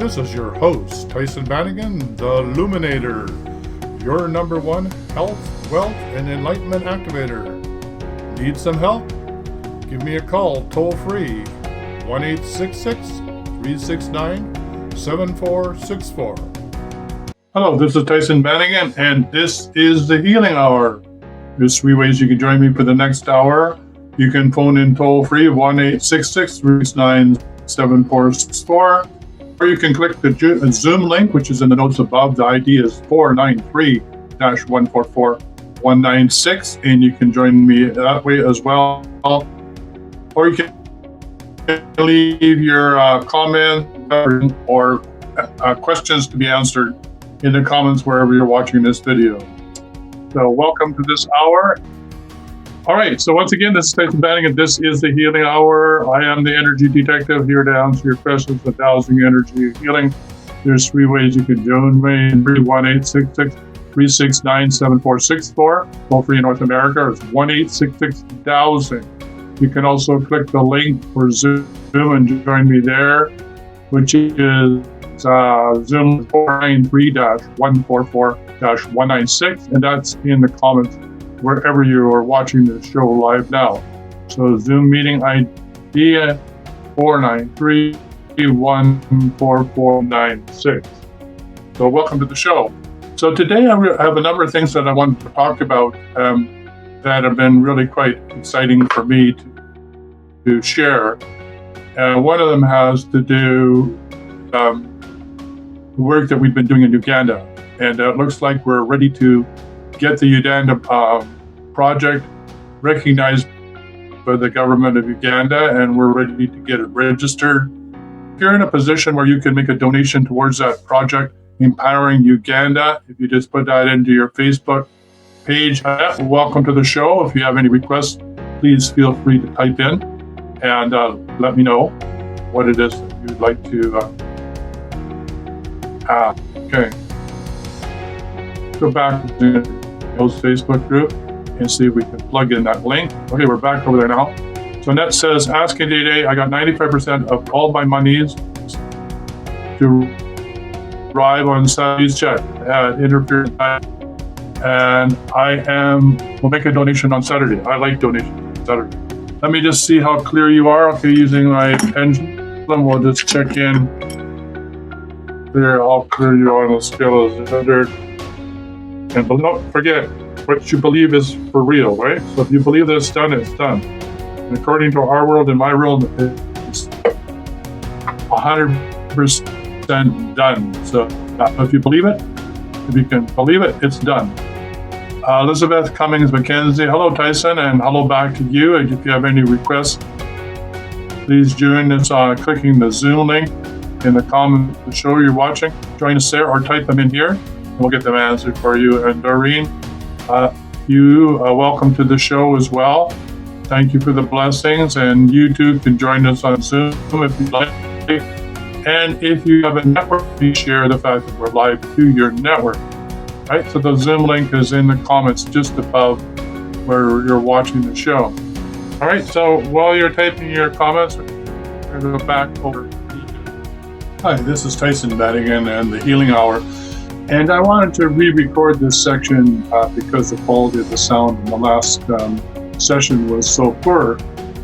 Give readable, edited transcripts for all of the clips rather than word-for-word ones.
this is your host, Tyson Bannigan, the Luminator, your number one health, wealth, and enlightenment activator. Need some help? Give me a call toll free, 1-866-369-7464. Hello, this is Tyson Bannigan, and this is the Healing Hour. There's three ways you can join me for the next hour. You can phone in toll free, 1-866-369-7464. Or you can click the Zoom link, which is in the notes above. The ID is 493-144-196, and you can join me that way as well. Or you can leave your comment or questions to be answered in the comments wherever you're watching this video. So welcome to this hour. All right, so once again, this is Tyson Bannigan. This is the Healing Hour. I am the energy detective here to answer your questions with dowsing energy healing. There's three ways you can join me. 1-866-369-7464. Toll free in North America. It's 1-866-dowsing. You can also click the link for Zoom and join me there, which is Zoom 493-144-196, and that's in the comments wherever you are watching the show live now. So Zoom meeting ID 493-144-96. So welcome to the show. So today I have a number of things that I want to talk about that have been really quite exciting for me to share. One of them has to do the work that we've been doing in Uganda. And it looks like we're ready to get the Uganda project recognized by the government of Uganda, and we're ready to get it registered. If you're in a position where you can make a donation towards that project, Empowering Uganda, if you just put that into your Facebook page, welcome to the show. If you have any requests, please feel free to type in and let me know what it is that you'd like to Okay. Go back to the Facebook group and see if we can plug in that link. Okay, we're back over there now. So Annette says, asking today, I got 95% of all my monies to arrive on Saturday's check. Interference, and we'll make a donation on Saturday. I like donations on Saturday. Let me just see how clear you are. Okay, using my pendulum, we'll just check in. Clear, how clear you are on the scale of 100. And don't forget, what you believe is for real, right? So if you believe that it's done, it's done. And according to our world and my world, it's 100% done. So if you believe it, if you can believe it, it's done. Elizabeth Cummings McKenzie, hello Tyson, and hello back to you. And if you have any requests, please join us clicking the Zoom link in the comments of the show you're watching. Join us there or type them in here. We'll get them answered for you. And Doreen, welcome to the show as well. Thank you for the blessings. And you too can join us on Zoom if you'd like. And if you have a network, please share the fact that we're live to your network. Right? So the Zoom link is in the comments just above where you're watching the show. All right. So while you're typing your comments, we're going to go back over. Hi, this is Tyson Bannigan and the Healing Hour. And I wanted to re-record this section because the quality of the sound in the last session was so poor.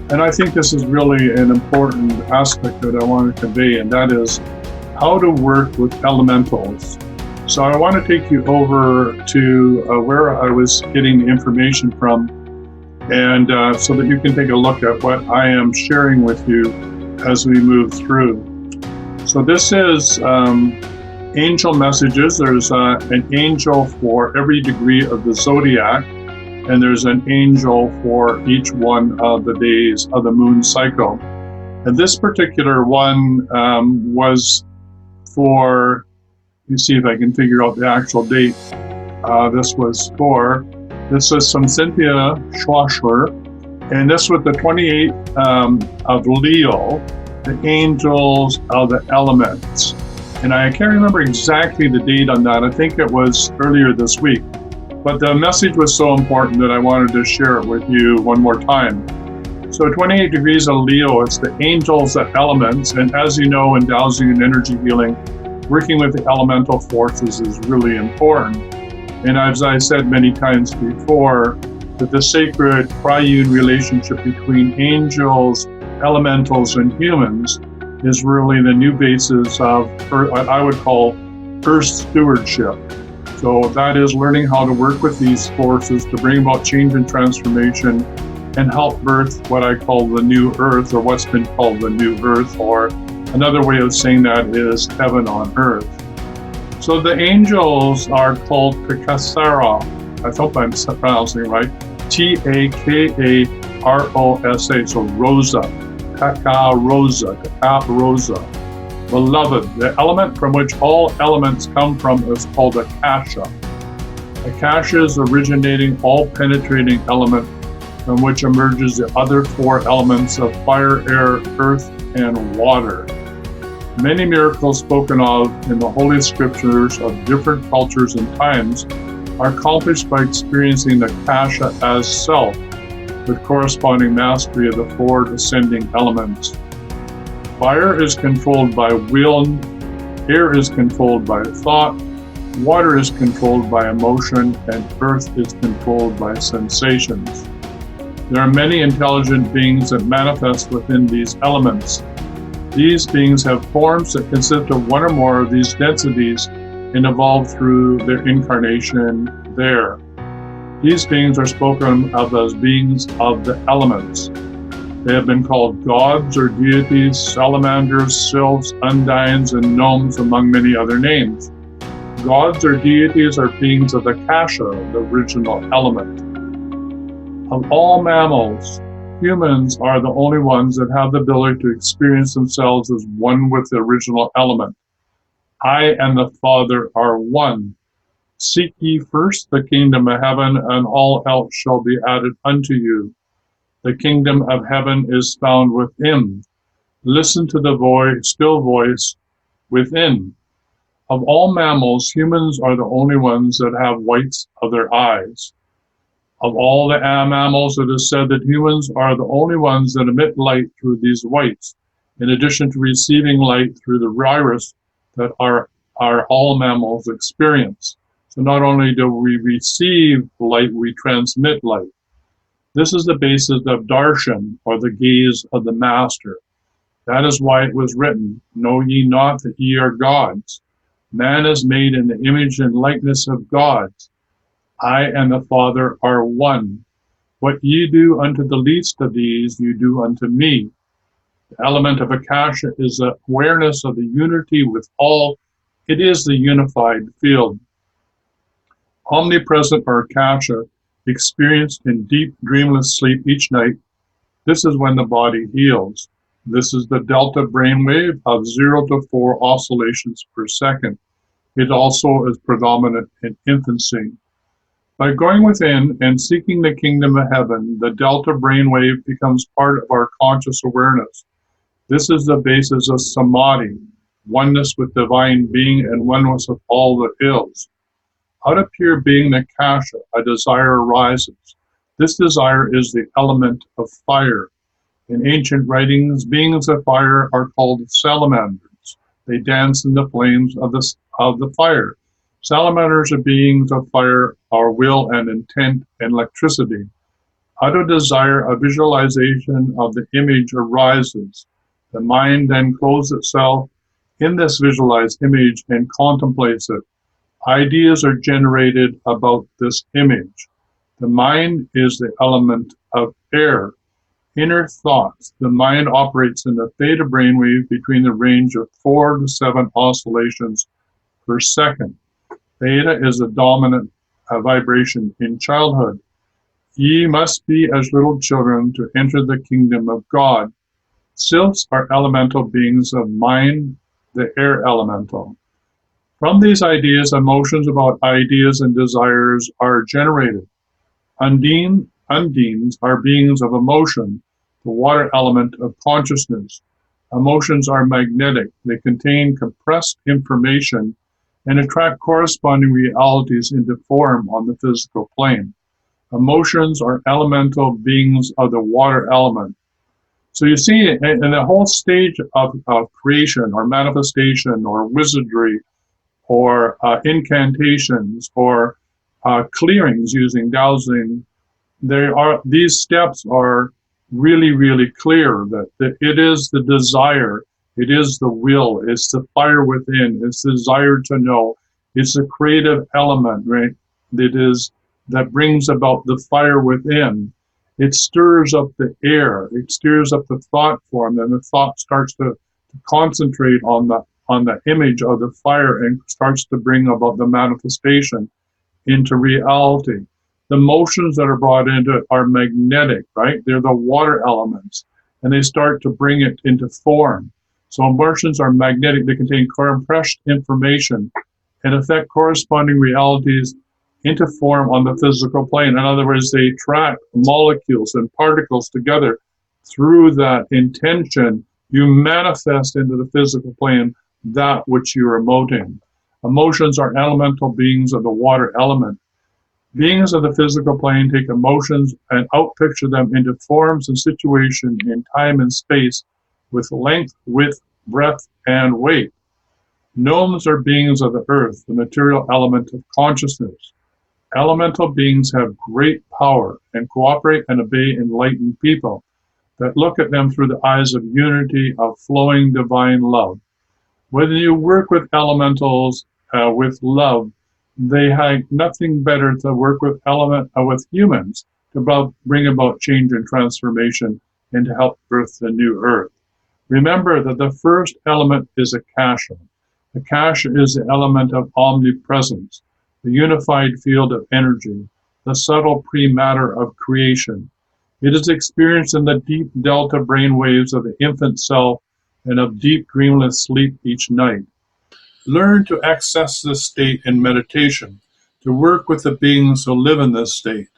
And I think this is really an important aspect that I want to convey, and that is how to work with elementals. So I want to take you over to where I was getting the information from, and so that you can take a look at what I am sharing with you as we move through. So this is angel messages. There's an angel for every degree of the zodiac, and there's an angel for each one of the days of the moon cycle. And this particular one was for, let me see if I can figure out the actual date. This was from Cynthia Schlosser, and this was the 28th of Leo, the angels of the elements. And I can't remember exactly the date on that. I think it was earlier this week. But the message was so important that I wanted to share it with you one more time. So 28 degrees of Leo, it's the angels, the elements, and as you know, in dowsing and energy healing, working with the elemental forces is really important. And as I said many times before, that the sacred triune relationship between angels, elementals, and humans is really the new basis of what I would call Earth stewardship. So that is learning how to work with these forces to bring about change and transformation and help birth what I call the new Earth, or what's been called the new Earth, or another way of saying that is heaven on earth. So the angels are called precursor. I hope I'm pronouncing it right. Takarosa, so Rosa, Rosa. Beloved, the element from which all elements come from is called Akasha. Akasha is originating, all-penetrating element from which emerges the other four elements of fire, air, earth, and water. Many miracles spoken of in the Holy Scriptures of different cultures and times are accomplished by experiencing the Akasha as self, with corresponding mastery of the four descending elements. Fire is controlled by will, air is controlled by thought, water is controlled by emotion, and earth is controlled by sensations. There are many intelligent beings that manifest within these elements. These beings have forms that consist of one or more of these densities and evolve through their incarnation there. These beings are spoken of as beings of the elements. They have been called gods or deities, salamanders, sylphs, undines, and gnomes, among many other names. Gods or deities are beings of Akasha, the original element. Of all mammals, humans are the only ones that have the ability to experience themselves as one with the original element. I and the Father are one. Seek ye first the kingdom of heaven, and all else shall be added unto you. The kingdom of heaven is found within. Listen to the still voice within. Of all mammals, humans are the only ones that have whites of their eyes. Of all the mammals, it is said that humans are the only ones that emit light through these whites, in addition to receiving light through the iris that are all mammals experience. So not only do we receive light, we transmit light. This is the basis of darshan, or the gaze of the master. That is why it was written, know ye not that ye are gods? Man is made in the image and likeness of gods. I and the Father are one. What ye do unto the least of these, you do unto me. The element of Akasha is the awareness of the unity with all. It is the unified field. Omnipresent or Akasha, experienced in deep dreamless sleep each night. This is when the body heals. This is the delta brainwave of 0 to 4 oscillations per second. It also is predominant in infancy. By going within and seeking the kingdom of heaven, the delta brainwave becomes part of our conscious awareness. This is the basis of samadhi, oneness with divine being and oneness with all that is. Out of pure being, the Akasha, a desire arises. This desire is the element of fire. In ancient writings, beings of fire are called salamanders. They dance in the flames of the fire. Salamanders are beings of fire, our will and intent and electricity. Out of desire, a visualization of the image arises. The mind then clothes itself in this visualized image and contemplates it. Ideas are generated about this image. The mind is the element of air. Inner thoughts. The mind operates in the theta brainwave between the range of 4 to 7 oscillations per second. Theta is a dominant vibration in childhood. Ye must be as little children to enter the kingdom of God. Sylphs are elemental beings of mind, the air elemental. From these ideas, emotions about ideas and desires are generated. Undines are beings of emotion, the water element of consciousness. Emotions are magnetic. They contain compressed information and attract corresponding realities into form on the physical plane. Emotions are elemental beings of the water element. So you see, in the whole stage of creation or manifestation or wizardry or incantations or clearings using dowsing, these steps are really, really clear that it is the desire, it is the will, it's the fire within, it's the desire to know, it's a creative element, right? That brings about the fire within. It stirs up the air, it stirs up the thought form, and the thought starts to concentrate on the image of the fire and starts to bring about the manifestation into reality. The motions that are brought into it are magnetic, right? They're the water elements, and they start to bring it into form. So emotions are magnetic. They contain compressed information and affect corresponding realities into form on the physical plane. In other words, they attract molecules and particles together. Through that intention, you manifest into the physical plane that which you're emoting. Emotions are elemental beings of the water element. Beings of the physical plane take emotions and outpicture them into forms and situations in time and space with length, width, breadth, and weight. Gnomes are beings of the earth, the material element of consciousness. Elemental beings have great power and cooperate and obey enlightened people that look at them through the eyes of unity, of flowing divine love. Whether you work with elementals with love, they have nothing better to work with humans to bring about change and transformation and to help birth the new earth. Remember that the first element is akasha. Akasha is the element of omnipresence, the unified field of energy, the subtle pre-matter of creation. It is experienced in the deep delta brain waves of the infant self and of deep dreamless sleep each night. Learn to access this state in meditation, to work with the beings who live in this state.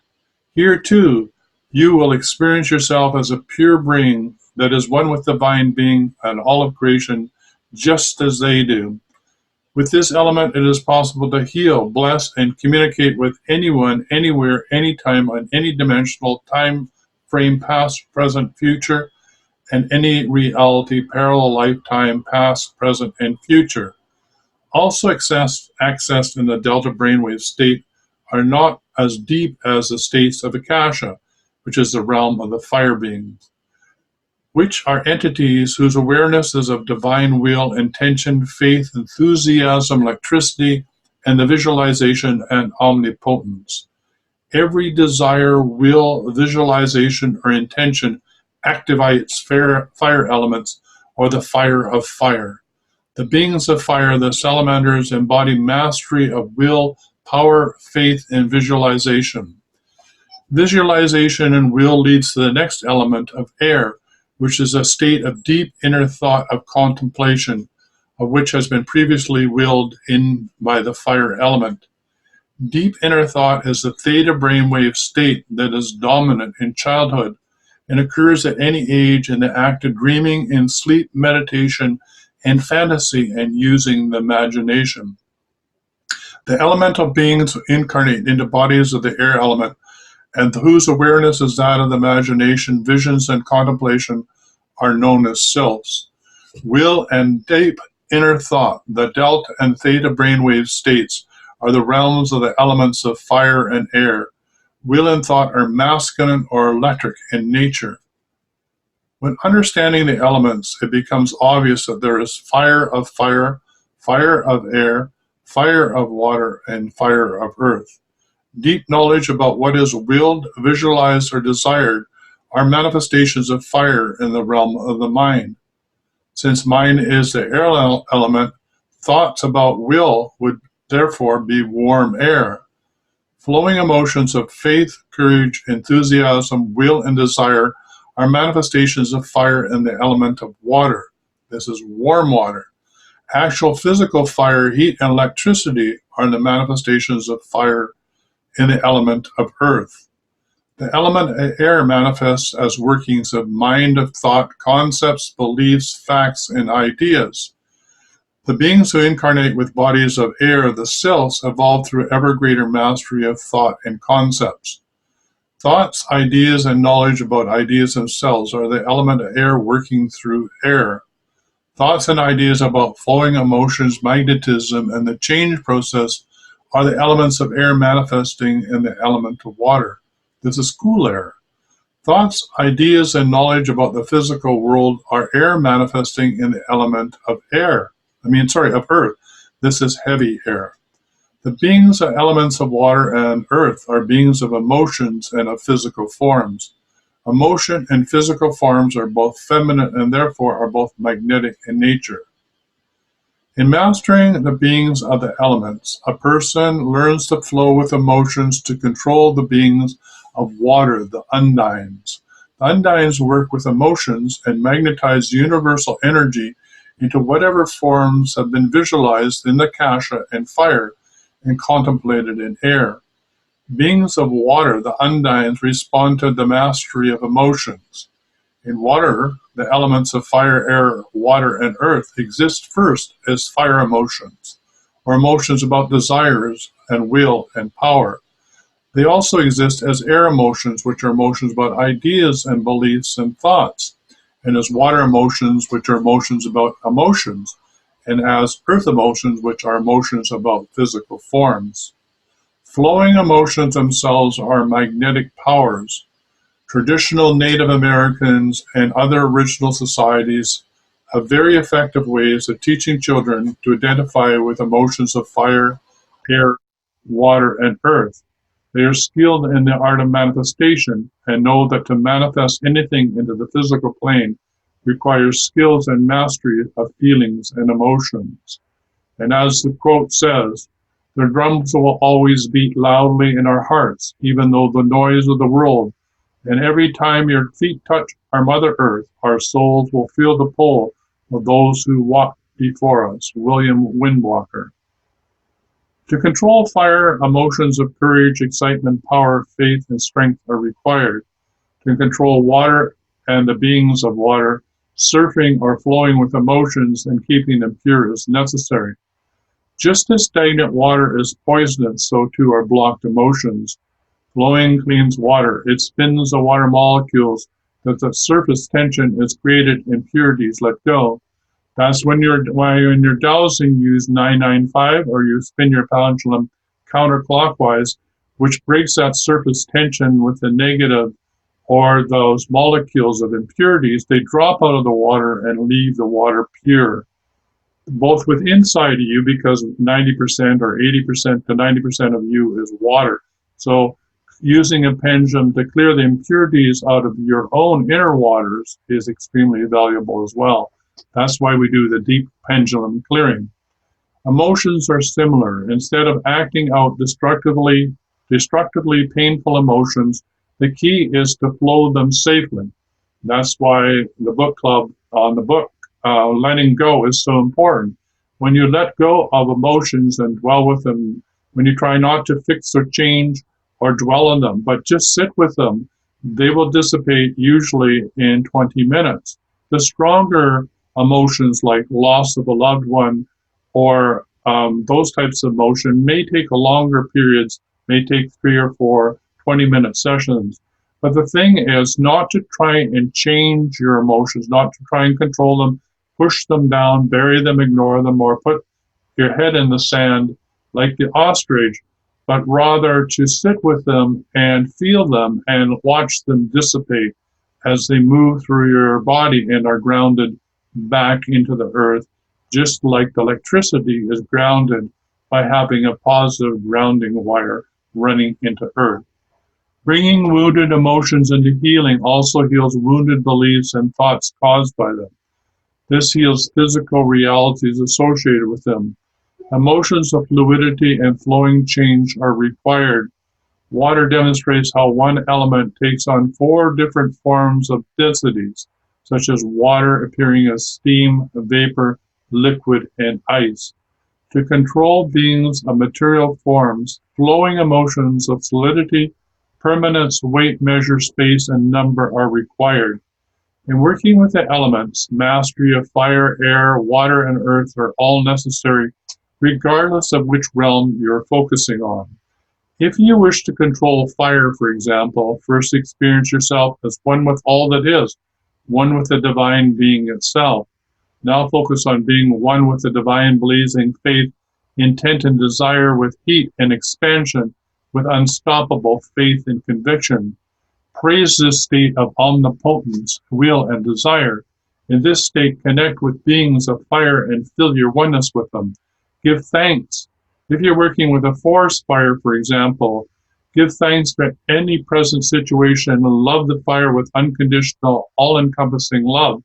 Here, too, you will experience yourself as a pure brain that is one with the divine being and all of creation, just as they do. With this element, it is possible to heal, bless, and communicate with anyone, anywhere, anytime, on any dimensional time frame, past, present, future, and any reality, parallel lifetime, past, present, and future. Also accessed in the delta brainwave state are not as deep as the states of akasha, which is the realm of the fire beings, which are entities whose awareness is of divine will, intention, faith, enthusiasm, electricity, and the visualization and omnipotence. Every desire, will, visualization, or intention activates fire elements or the fire of fire. The beings of fire, the salamanders, embody mastery of will, power, faith, and visualization. Visualization and will leads to the next element of air, which is a state of deep inner thought of contemplation, of which has been previously willed in by the fire element. Deep inner thought is the theta brainwave state that is dominant in childhood and occurs at any age in the act of dreaming, in sleep, meditation, and fantasy, and using the imagination. The elemental beings incarnate into bodies of the air element, and whose awareness is that of the imagination, visions, and contemplation are known as sylphs. Will and deep inner thought, the delta and theta brainwave states, are the realms of the elements of fire and air. Will and thought are masculine or electric in nature. When understanding the elements, it becomes obvious that there is fire of fire, fire of air, fire of water, and fire of earth. Deep knowledge about what is willed, visualized, or desired are manifestations of fire in the realm of the mind. Since mind is the air element, thoughts about will would therefore be warm air. Flowing emotions of faith, courage, enthusiasm, will, and desire are manifestations of fire in the element of water. This is warm water. Actual physical fire, heat, and electricity are the manifestations of fire in the element of earth. The element of air manifests as workings of mind, of thought, concepts, beliefs, facts, and ideas. The beings who incarnate with bodies of air, the sylphs, evolve through ever greater mastery of thought and concepts. Thoughts, ideas, and knowledge about ideas themselves are the element of air working through air. Thoughts and ideas about flowing emotions, magnetism, and the change process are the elements of air manifesting in the element of water. This is cool air. Thoughts, ideas, and knowledge about the physical world are air manifesting in the element of of earth. This is heavy air. The beings are elements of water and earth are beings of emotions and of physical forms. Emotion and physical forms are both feminine and therefore are both magnetic in nature. In mastering the beings of the elements, a person learns to flow with emotions to control the beings of water, the undines. The undines work with emotions and magnetize universal energy into whatever forms have been visualized in the kasha and fire and contemplated in air. Beings of water, the undines, respond to the mastery of emotions. In water, the elements of fire, air, water, and earth exist first as fire emotions, or emotions about desires and will and power. They also exist as air emotions, which are emotions about ideas and beliefs and thoughts, and as water emotions, which are emotions about emotions, and as earth emotions, which are emotions about physical forms. Flowing emotions themselves are magnetic powers. Traditional Native Americans and other original societies have very effective ways of teaching children to identify with emotions of fire, air, water, and earth. They are skilled in the art of manifestation and know that to manifest anything into the physical plane requires skills and mastery of feelings and emotions. And as the quote says, the drums will always beat loudly in our hearts, even though the noise of the world. And every time your feet touch our Mother Earth, our souls will feel the pull of those who walk before us. William Windwalker. To control fire, emotions of courage, excitement, power, faith, and strength are required. To control water and the beings of water, surfing or flowing with emotions and keeping them pure is necessary. Just as stagnant water is poisonous, so too are blocked emotions. Flowing cleans water. It spins the water molecules that the surface tension is created, impurities let go. That's when you're dowsing, use 995 or you spin your pendulum counterclockwise, which breaks that surface tension with the negative or those molecules of impurities. They drop out of the water and leave the water pure, both with inside of you, because 90% or 80% to 90% of you is water. So using a pendulum to clear the impurities out of your own inner waters is extremely valuable as well. That's why we do the deep pendulum clearing. Emotions are similar. Instead of acting out destructively painful emotions, the key is to flow them safely. That's why the book club on the book, letting go, is so important. When you let go of emotions and dwell with them, when you try not to fix or change or dwell on them, but just sit with them, they will dissipate usually in 20 minutes. The stronger emotions like loss of a loved one or those types of emotion may take a longer periods, may take 3 or 4 20-minute sessions. But the thing is not to try and change your emotions, not to try and control them, push them down, bury them, ignore them, or put your head in the sand like the ostrich, but rather to sit with them and feel them and watch them dissipate as they move through your body and are grounded back into the earth, just like the electricity is grounded by having a positive grounding wire running into earth. Bringing wounded emotions into healing also heals wounded beliefs and thoughts caused by them. This heals physical realities associated with them. Emotions of fluidity and flowing change are required. Water demonstrates how one element takes on 4 different forms of densities, such as water appearing as steam, vapor, liquid, and ice. To control beings of material forms, flowing emotions of solidity, permanence, weight, measure, space, and number are required. In working with the elements, mastery of fire, air, water, and earth are all necessary, regardless of which realm you're focusing on. If you wish to control fire, for example, first experience yourself as one with all that is, one with the divine being itself. Now focus on being one with the divine blazing faith, intent and desire with heat and expansion, with unstoppable faith and conviction. Praise this state of omnipotence, will, and desire. In this state, connect with beings of fire and feel your oneness with them. Give thanks. If you're working with a forest fire, for example, give thanks for any present situation and love the fire with unconditional, all-encompassing love.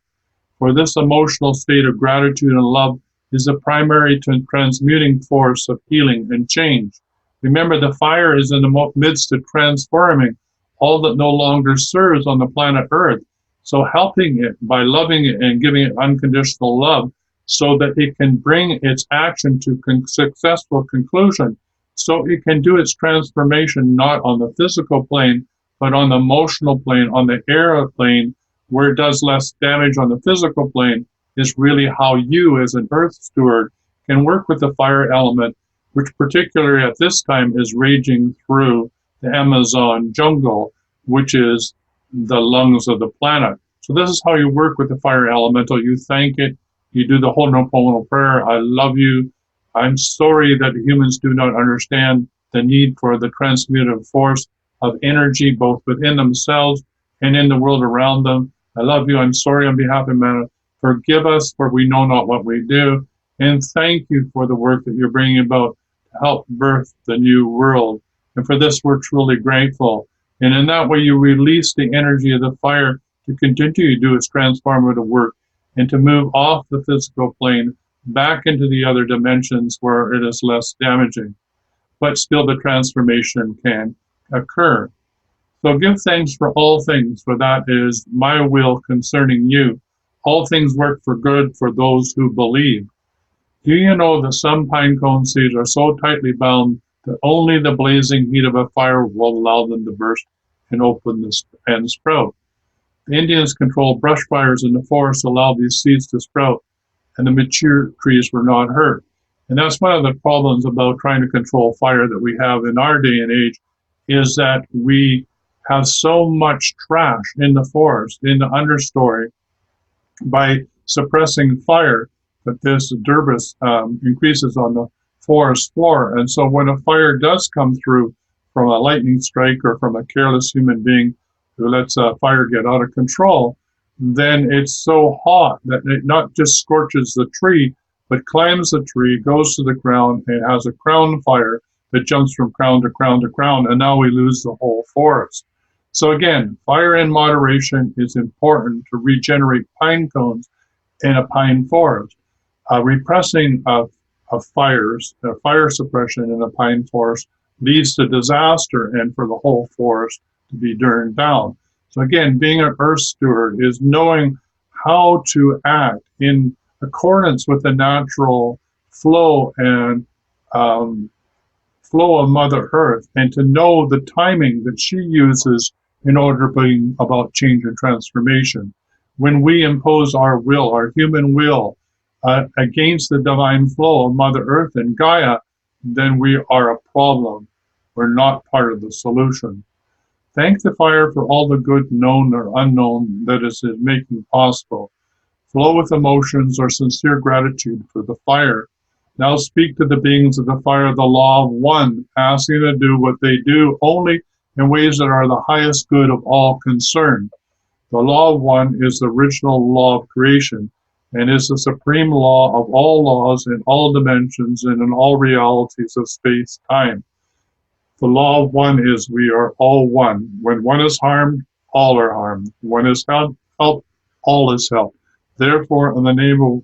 For this emotional state of gratitude and love is the primary transmuting force of healing and change. Remember, the fire is in the midst of transforming all that no longer serves on the planet Earth. So helping it by loving it and giving it unconditional love so that it can bring its action to successful conclusion. So it can do its transformation not on the physical plane, but on the emotional plane, on the air plane, where it does less damage on the physical plane, is really how you as an earth steward can work with the fire element, which particularly at this time is raging through the Amazon jungle, which is the lungs of the planet. So this is how you work with the fire elemental. You thank it, you do the Ho'oponopono prayer, I love you, I'm sorry that humans do not understand the need for the transmutive force of energy both within themselves and in the world around them. I love you. I'm sorry on behalf of man. Forgive us, for we know not what we do. And thank you for the work that you're bringing about to help birth the new world. And for this, we're truly grateful. And in that way, you release the energy of the fire to continue to do its transformative work and to move off the physical plane back into the other dimensions where it is less damaging. But still, the transformation can occur. So give thanks for all things, for that is my will concerning you. All things work for good for those who believe. Do you know that some pine cone seeds are so tightly bound that only the blazing heat of a fire will allow them to burst and open and sprout? The Indians controlled brush fires in the forest to allow these seeds to sprout, and the mature trees were not hurt. And that's one of the problems about trying to control fire that we have in our day and age, is that we have so much trash in the forest, in the understory, by suppressing fire, that this disturbance increases on the forest floor. And so when a fire does come through from a lightning strike or from a careless human being who lets a fire get out of control, then it's so hot that it not just scorches the tree, but climbs the tree, goes to the ground, and has a crown fire that jumps from crown to crown to crown, and now we lose the whole forest. So again, fire in moderation is important to regenerate pine cones in a pine forest. Repressing of fires, fire suppression in a pine forest leads to disaster and for the whole forest to be burned down. So again, being an earth steward is knowing how to act in accordance with the natural flow and flow of Mother Earth, and to know the timing that she uses in order to bring about change and transformation. When we impose our will, our human will, against the divine flow of Mother Earth and Gaia, then we are a problem. We're not part of the solution. Thank the fire for all the good known or unknown that it is making possible. Flow with emotions or sincere gratitude for the fire. Now speak to the beings of the fire, the law of one, asking them to do what they do only in ways that are the highest good of all concerned. The law of one is the original law of creation and is the supreme law of all laws in all dimensions and in all realities of space-time. The law of one is we are all one. When one is harmed, all are harmed. When is helped, all is helped. Therefore, in the name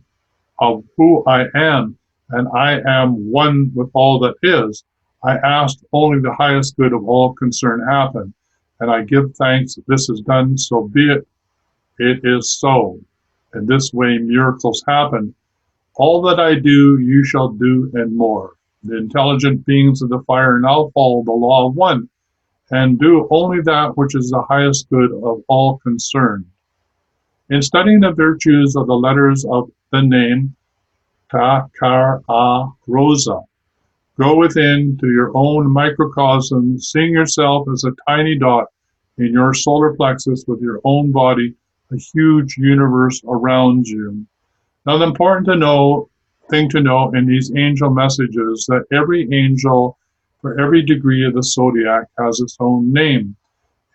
of who I am, and I am one with all that is, I ask only the highest good of all concern happen. And I give thanks that this is done, so be it. It is so. In this way, miracles happen. All that I do, you shall do, and more. The intelligent beings of the fire now follow the law of one, and do only that which is the highest good of all concerned. In studying the virtues of the letters of the name Ta, Kar, A, Rosa, Go within to your own microcosm, seeing yourself as a tiny dot in your solar plexus with your own body, a huge universe around you. Now, the important thing to know in these angel messages that every angel for every degree of the zodiac has its own name.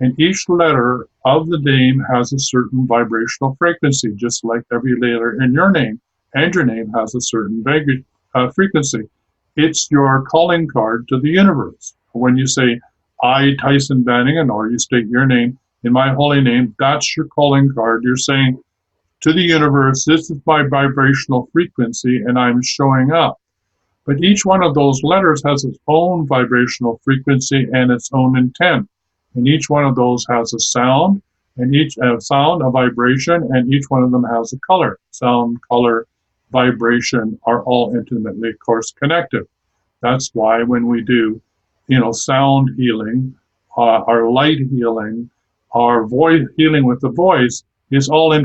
And each letter of the name has a certain vibrational frequency, just like every letter in your name and your name has a certain frequency. It's your calling card to the universe. When you say, I, Tyson Bannigan, or you state your name in my holy name, that's your calling card. You're saying to the universe, this is my vibrational frequency and I'm showing up. But each one of those letters has its own vibrational frequency and its own intent. And each one of those has a sound, and each sound, a vibration, and each one of them has a color. Sound, color, vibration are all intimately, of course, connected. That's why when we do, sound healing, our light healing, our voice healing with the voice is all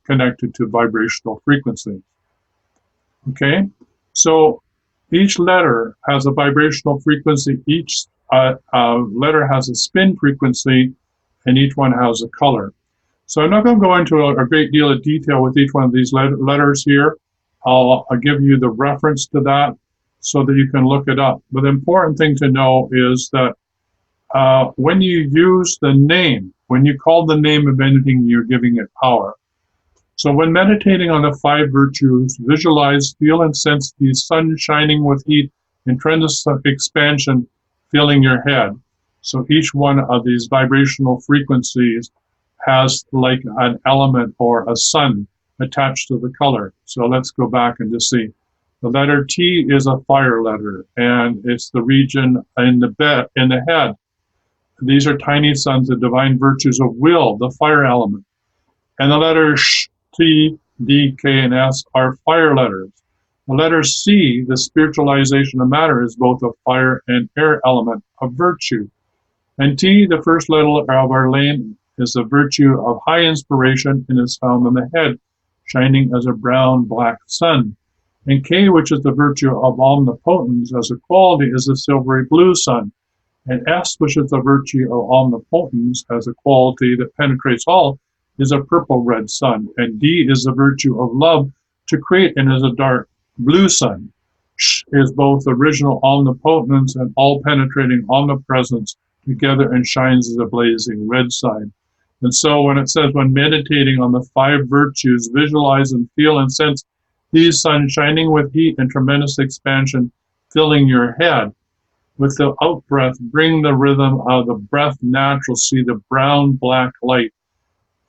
connected to vibrational frequency. Okay, so each letter has a vibrational frequency. Each letter has a spin frequency, and each one has a color. So I'm not going to go into a great deal of detail with each one of these letters here. I'll give you the reference to that so that you can look it up. But the important thing to know is that when you use the name, when you call the name of anything, you're giving it power. So when meditating on the 5 virtues, visualize, feel, and sense the sun shining with heat and tremendous expansion filling your head. So each one of these vibrational frequencies has like an element or a sun attached to the color. So let's go back and just see. The letter T is a fire letter, and it's the region in the head. These are tiny suns, the divine virtues of will, the fire element. And the letters Sh, T, D, K, and S are fire letters. The letter C, the spiritualization of matter, is both a fire and air element of virtue. And T, the first letter of our name, is the virtue of high inspiration and is found in the head, shining as a brown-black sun. And K, which is the virtue of omnipotence as a quality, is the silvery blue sun. And S, which is the virtue of omnipotence as a quality that penetrates all, is a purple-red sun. And D is the virtue of love to create and is a dark blue sun. Sh is both original omnipotence and all-penetrating omnipresence together and shines as a blazing red sign. And so when it says, when meditating on the 5 virtues, visualize and feel and sense these suns shining with heat and tremendous expansion filling your head. With the out-breath, bring the rhythm of the breath natural. See the brown-black light,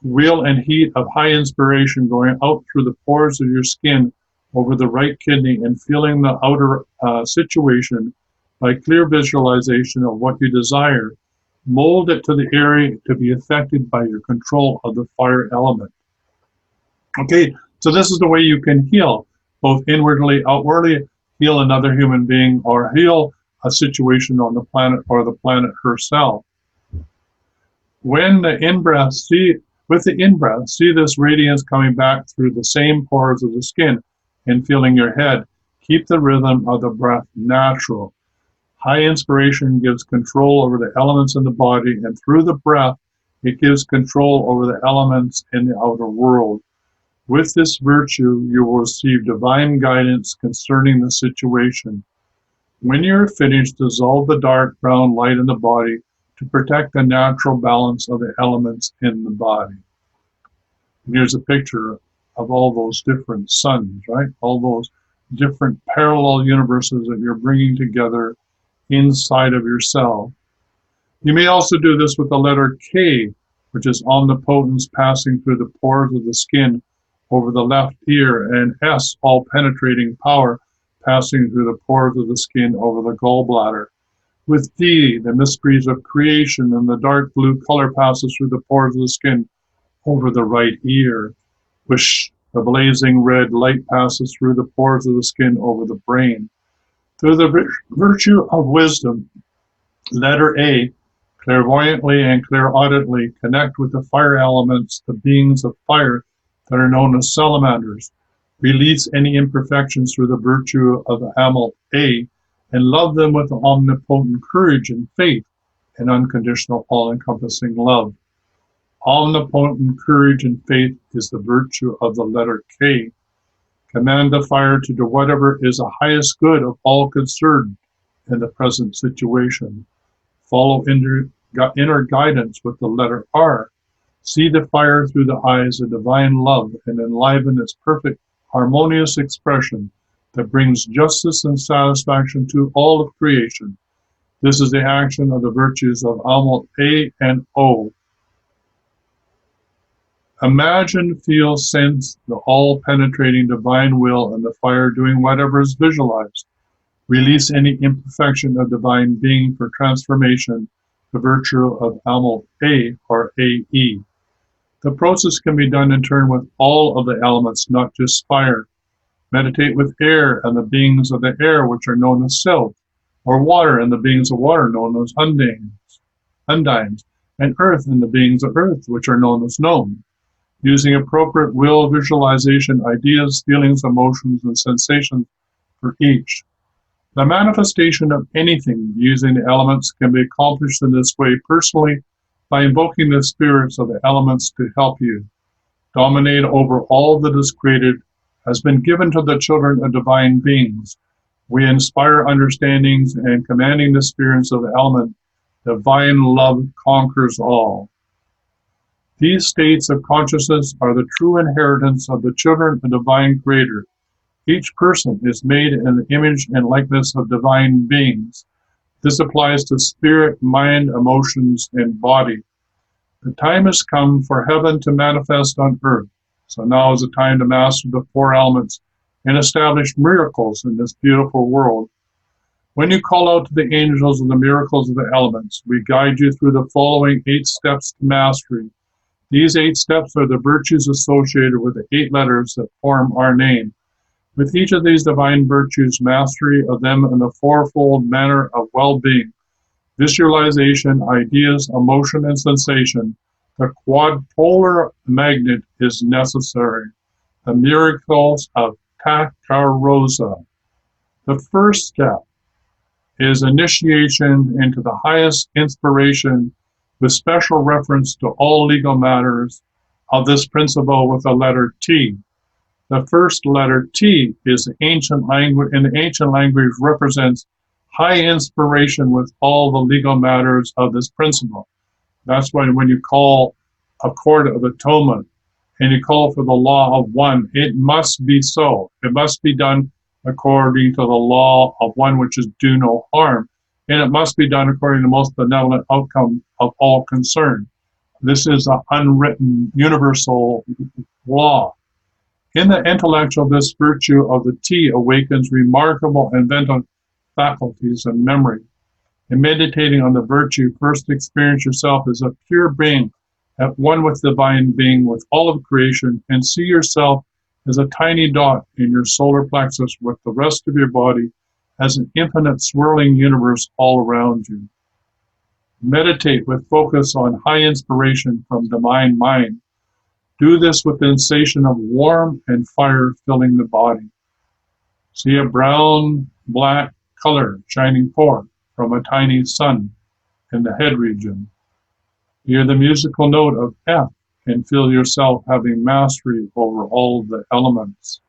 wheel and heat of high inspiration going out through the pores of your skin over the right kidney and feeling the outer situation by clear visualization of what you desire. Mold it to the area to be affected by your control of the fire element. Okay, so this is the way you can heal, both inwardly, outwardly, heal another human being, or heal a situation on the planet or the planet herself. When the in-breath, with the in-breath, see this radiance coming back through the same pores of the skin and filling your head. Keep the rhythm of the breath natural. High inspiration gives control over the elements in the body, and through the breath, it gives control over the elements in the outer world. With this virtue, you will receive divine guidance concerning the situation. When you are finished, dissolve the dark brown light in the body to protect the natural balance of the elements in the body. And here's a picture of all those different suns, right? All those different parallel universes that you're bringing together inside of yourself. You may also do this with the letter K, which is omnipotence passing through the pores of the skin over the left ear, and S, all penetrating power, passing through the pores of the skin over the gallbladder. With D, the mysteries of creation, and the dark blue color passes through the pores of the skin over the right ear. With Sh, the blazing red light passes through the pores of the skin over the brain. Through the virtue of wisdom, letter A, clairvoyantly and clairaudibly connect with the fire elements, the beings of fire that are known as salamanders. Release any imperfections through the virtue of the Amal A and love them with omnipotent courage and faith and unconditional all-encompassing love. Omnipotent courage and faith is the virtue of the letter K. Command the fire to do whatever is the highest good of all concerned in the present situation. Follow inner guidance with the letter R. See the fire through the eyes of divine love and enliven its perfect, harmonious expression that brings justice and satisfaction to all of creation. This is the action of the virtues of Almut A and O. Imagine, feel, sense the all-penetrating divine will and the fire doing whatever is visualized. Release any imperfection of divine being for transformation, the virtue of Almut A or AE. The process can be done in turn with all of the elements, not just fire. Meditate with air and the beings of the air, which are known as self, or water and the beings of water, known as undines, and earth and the beings of earth, which are known as known. Using appropriate will, visualization, ideas, feelings, emotions, and sensations for each. The manifestation of anything using the elements can be accomplished in this way personally by invoking the spirits of the elements to help you. Dominate over all that is created has been given to the children of divine beings. We inspire understandings and commanding the spirits of the element, divine love conquers all. These states of consciousness are the true inheritance of the children of the divine creator. Each person is made in the image and likeness of divine beings. This applies to spirit, mind, emotions, and body. The time has come for heaven to manifest on earth. So now is the time to master the four elements and establish miracles in this beautiful world. When you call out to the angels of the miracles of the elements, we guide you through the following 8 steps to mastery. These 8 steps are the virtues associated with the 8 letters that form our name. With each of these divine virtues, mastery of them in the fourfold manner of well-being, visualization, ideas, emotion, and sensation, the quadpolar magnet is necessary. The miracles of Takarosa. The first step is initiation into the highest inspiration with special reference to all legal matters of this principle with the letter T. The first letter T is ancient language, in the ancient language represents high inspiration with all the legal matters of this principle. That's why when you call a court of atonement and you call for the law of one, it must be so. It must be done according to the law of one, which is do no harm. And it must be done according to the most benevolent outcome of all concerned. This is an unwritten universal law. In the intellectual, this virtue of the T awakens remarkable inventive faculties and memory. In meditating on the virtue, first experience yourself as a pure being, at one with divine being, with all of creation, and see yourself as a tiny dot in your solar plexus with the rest of your body as an infinite swirling universe all around you. Meditate with focus on high inspiration from divine mind. Do this with the sensation of warmth and fire filling the body. See a brown-black color shining forth from a tiny sun in the head region. Hear the musical note of F and feel yourself having mastery over all the elements.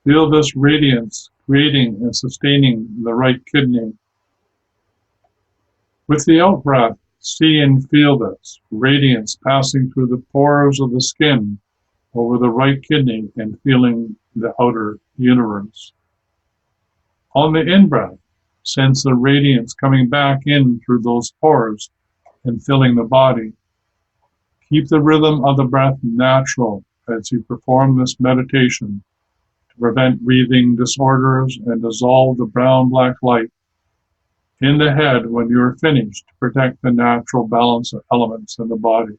Feel this radiance creating and sustaining the right kidney. With the out-breath, see and feel this radiance passing through the pores of the skin over the right kidney and feeling the outer universe. On the in-breath, sense the radiance coming back in through those pores and filling the body. Keep the rhythm of the breath natural as you perform this meditation to prevent breathing disorders and dissolve the brown-black light in the head when you are finished to protect the natural balance of elements in the body.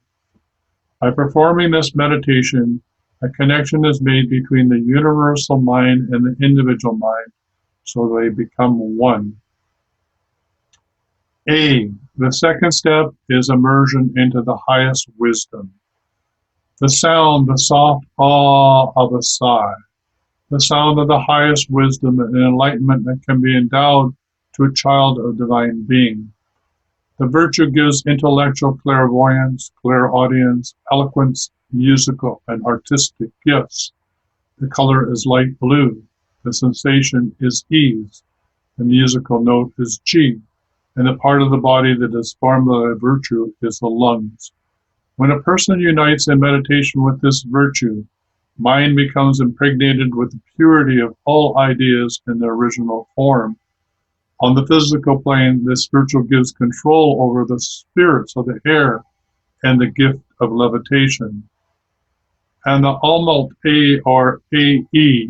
By performing this meditation, a connection is made between the universal mind and the individual mind, so they become one. A. The second step is immersion into the highest wisdom. The sound, the soft awe of a sigh. the sound of the highest wisdom and enlightenment that can be endowed to a child of divine being. The virtue gives intellectual clairvoyance, clairaudience, eloquence, musical, and artistic gifts. The color is light blue. The sensation is ease. The musical note is G. And the part of the body that is formed by virtue is the lungs. When a person unites in meditation with this virtue, mind becomes impregnated with the purity of all ideas in their original form. On the physical plane, this virtue gives control over the spirits of the air and the gift of levitation. And the Almalt A or AE,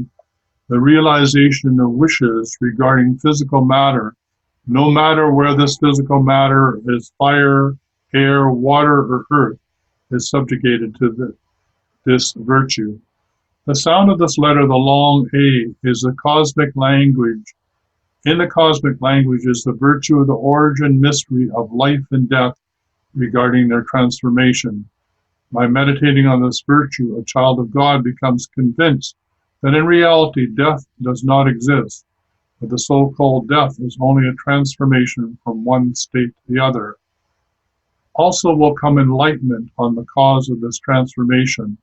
the realization of wishes regarding physical matter, no matter where this physical matter is fire, air, water, or earth, is subjugated to this virtue. The sound of this letter, the long A, is the cosmic language. In the cosmic language is the virtue of the origin mystery of life and death regarding their transformation. By meditating on this virtue, a child of God becomes convinced that in reality death does not exist, but the so-called death is only a transformation from one state to the other. Also will come enlightenment on the cause of this transformation.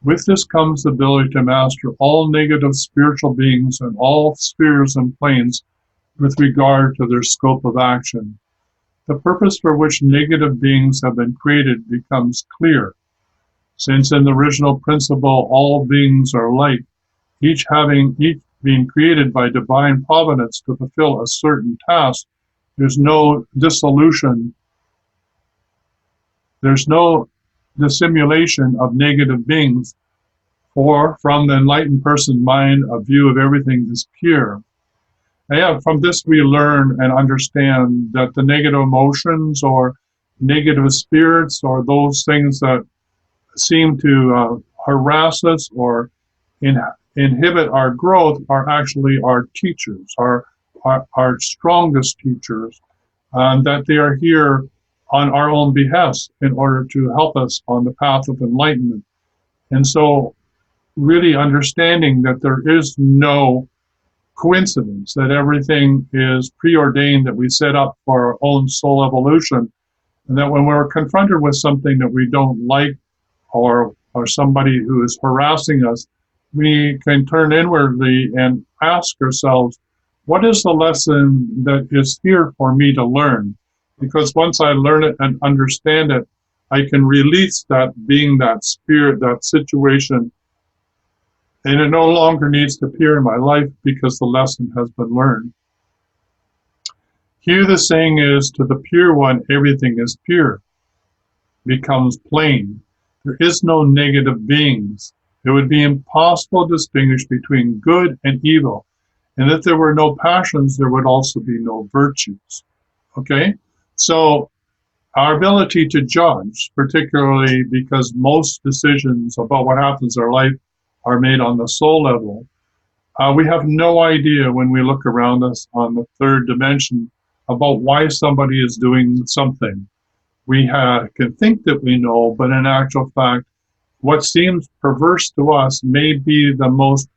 With this comes the ability to master all negative spiritual beings and all spheres and planes with regard to their scope of action. The purpose for which negative beings have been created becomes clear. Since in the original principle all beings are like, each being created by divine providence to fulfill a certain task, there's no dissolution, there's no dissimulation of negative beings, for from the enlightened person's mind, a view of everything is pure. And from this we learn and understand that the negative emotions or negative spirits or those things that seem to harass us or inhibit our growth are actually our teachers, our strongest teachers, and that they are here on our own behest in order to help us on the path of enlightenment. And so really understanding that there is no coincidence, that everything is preordained, that we set up for our own soul evolution, and that when we're confronted with something that we don't like or somebody who is harassing us, we can turn inwardly and ask ourselves, what is the lesson that is here for me to learn? Because once I learn it and understand it, I can release that being, that spirit, that situation, and it no longer needs to appear in my life because the lesson has been learned. Here the saying is, to the pure one, everything is pure, becomes plain. There is no negative beings. It would be impossible to distinguish between good and evil. And if there were no passions, there would also be no virtues. Okay? So our ability to judge, particularly because most decisions about what happens in our life are made on the soul level, we have no idea when we look around us on the third dimension about why somebody is doing something. We can think that we know, but in actual fact, what seems perverse to us may be the most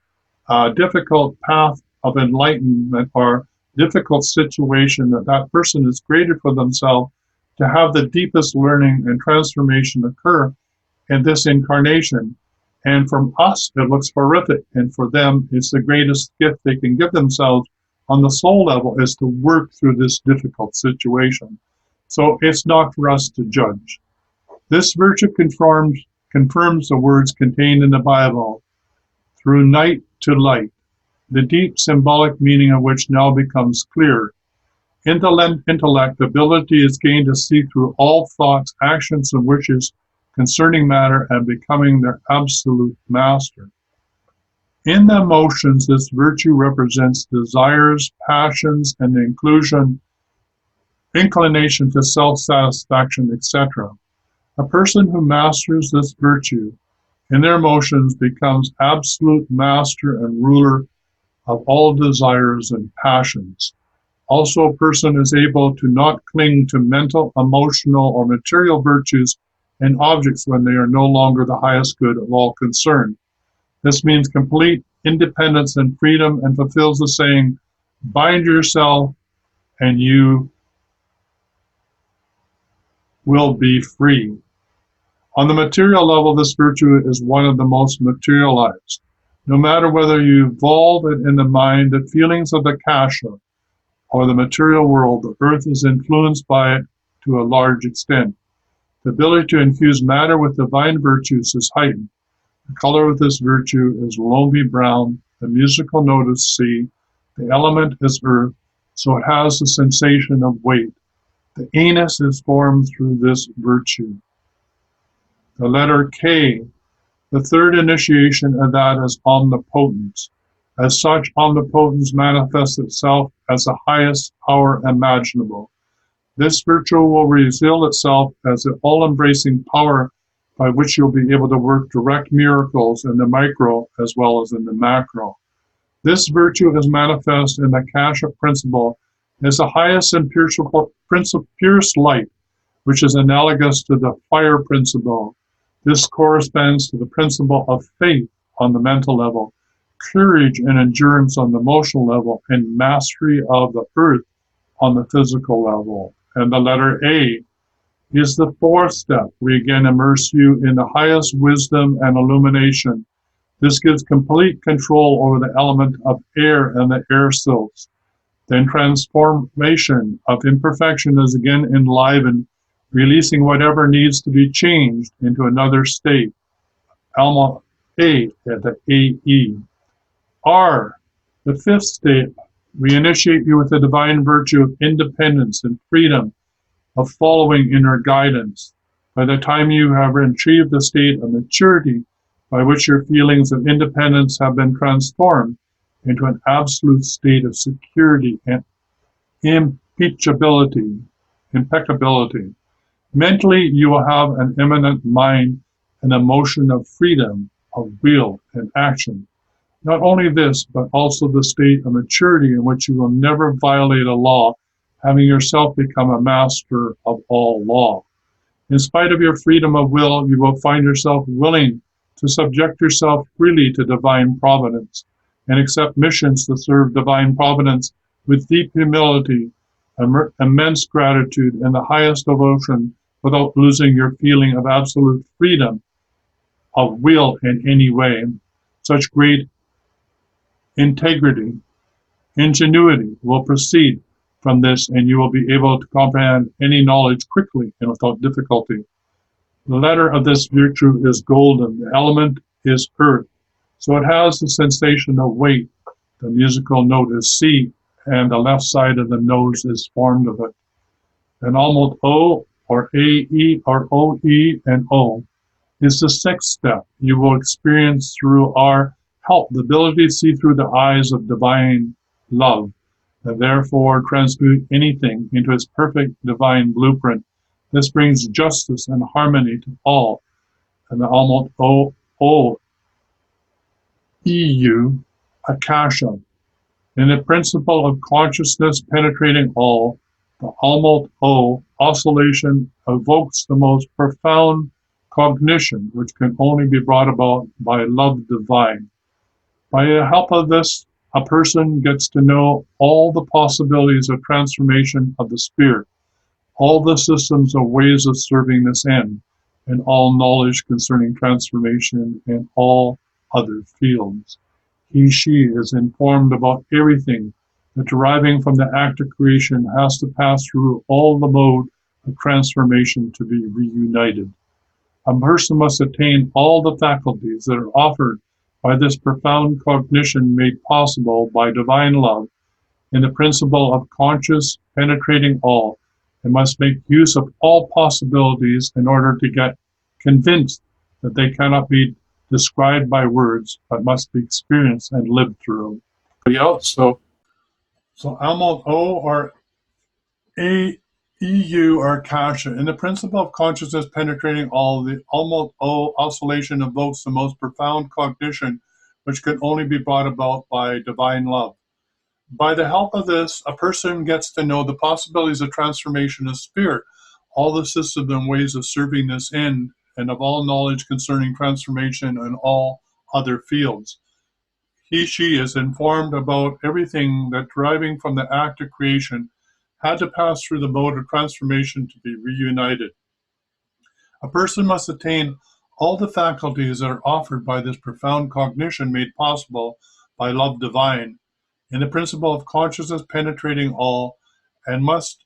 difficult path of enlightenment or difficult situation that person has created for themselves to have the deepest learning and transformation occur in this incarnation. And from us, it looks horrific. And for them, it's the greatest gift they can give themselves on the soul level is to work through this difficult situation. So it's not for us to judge. This virtue confirms the words contained in the Bible, through night to light, the deep symbolic meaning of which now becomes clear. Intellect ability is gained to see through all thoughts, actions, and wishes concerning matter and becoming their absolute master. In the emotions, this virtue represents desires, passions, and the inclination to self-satisfaction, etc. A person who masters this virtue in their emotions becomes absolute master and ruler of all desires and passions. Also, a person is able to not cling to mental, emotional, or material virtues and objects when they are no longer the highest good of all concerned. This means complete independence and freedom and fulfills the saying, bind yourself and you will be free. On the material level, this virtue is one of the most materialized. No matter whether you evolve it in the mind, the feelings of the kasha, or the material world, the earth is influenced by it to a large extent. The ability to infuse matter with divine virtues is heightened. The color of this virtue is lonely brown, the musical note is C, the element is earth, so it has the sensation of weight. The anus is formed through this virtue. The letter K, the third initiation of that is omnipotence. As such, omnipotence manifests itself as the highest power imaginable. This virtue will reveal itself as an all-embracing power by which you'll be able to work direct miracles in the micro as well as in the macro. This virtue is manifest in the Kasha principle as the highest and purest light, which is analogous to the fire principle. This corresponds to the principle of faith on the mental level, courage and endurance on the emotional level, and mastery of the earth on the physical level. And the letter A is the fourth step. We again immerse you in the highest wisdom and illumination. This gives complete control over the element of air and the air silks. Then transformation of imperfection is again enlivened, releasing whatever needs to be changed into another state. Alma A at the AE. R, the fifth state, we initiate you with the divine virtue of independence and freedom, of following inner guidance. By the time you have achieved the state of maturity, by which your feelings of independence have been transformed into an absolute state of security and impeccability. Mentally, you will have an eminent mind, an emotion of freedom, of will and action. Not only this, but also the state of maturity in which you will never violate a law, having yourself become a master of all law. In spite of your freedom of will, you will find yourself willing to subject yourself freely to divine providence and accept missions to serve divine providence with deep humility, immense gratitude, and the highest devotion without losing your feeling of absolute freedom of will in any way. Such great integrity, ingenuity will proceed from this, and you will be able to comprehend any knowledge quickly and without difficulty. The letter of this virtue is golden. The element is earth. So it has the sensation of weight. The musical note is C, and the left side of the nose is formed of it. And almost O, or AE, or OE, and O is the sixth step. You will experience through our help the ability to see through the eyes of divine love, and therefore transmute anything into its perfect divine blueprint. This brings justice and harmony to all. And the almost O EU, Akasha. In the principle of consciousness penetrating all, the almost O oscillation evokes the most profound cognition, which can only be brought about by love divine. By the help of this, a person gets to know all the possibilities of transformation of the spirit, all the systems of ways of serving this end, and all knowledge concerning transformation in all other fields. She is informed about everything that deriving from the act of creation has to pass through all the mode of transformation to be reunited. A person must attain all the faculties that are offered by this profound cognition made possible by divine love in the principle of conscious penetrating all, and must make use of all possibilities in order to get convinced that they cannot be described by words, but must be experienced and lived through. So Almond O or AEU or Akasha. In the principle of consciousness penetrating all, the Almond O oscillation evokes the most profound cognition, which can only be brought about by divine love. By the help of this, a person gets to know the possibilities of transformation of spirit, all the systems and ways of serving this end, and of all knowledge concerning transformation in all other fields. She is informed about everything that deriving from the act of creation had to pass through the mode of transformation to be reunited. A person must attain all the faculties that are offered by this profound cognition made possible by love divine, in the principle of consciousness penetrating all, and must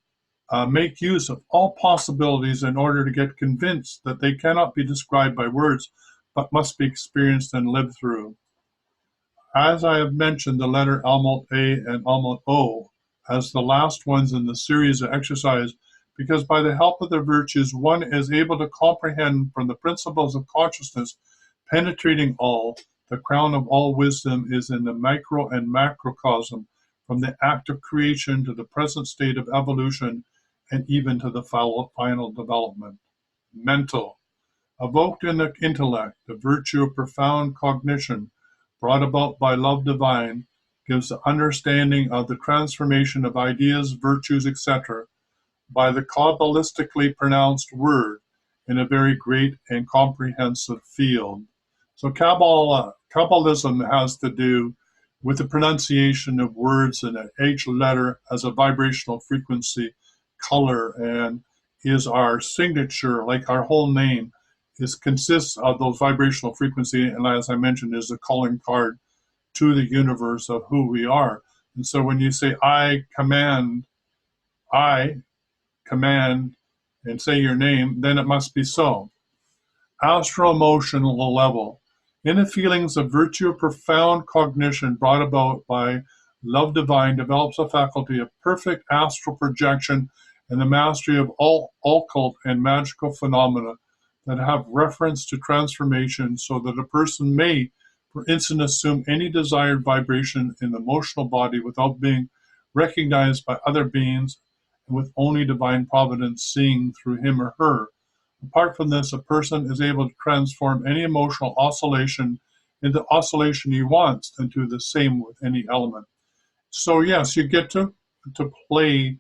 make use of all possibilities in order to get convinced that they cannot be described by words, but must be experienced and lived through. As I have mentioned, the letter Almut A and Almut O as the last ones in the series of exercise, because by the help of their virtues, one is able to comprehend from the principles of consciousness penetrating all. The crown of all wisdom is in the micro and macrocosm, from the act of creation to the present state of evolution, and even to the final development. Mental. Evoked in the intellect, the virtue of profound cognition, brought about by love divine, gives the understanding of the transformation of ideas, virtues, etc., by the Kabbalistically pronounced word in a very great and comprehensive field. So Kabbalism has to do with the pronunciation of words, and each letter as a vibrational frequency, color, and is our signature, like our whole name, consists of those vibrational frequency, and as I mentioned, is a calling card to the universe of who we are. And so when you say I command, and say your name, then it must be so. Astro-emotional level. In the feelings of virtue of profound cognition brought about by love divine develops a faculty of perfect astral projection and the mastery of all occult and magical phenomena that have reference to transformation, so that a person may, for instance, assume any desired vibration in the emotional body without being recognized by other beings, and with only divine providence seeing through him or her. Apart from this, a person is able to transform any emotional oscillation into oscillation he wants, and do the same with any element. So yes, you get to play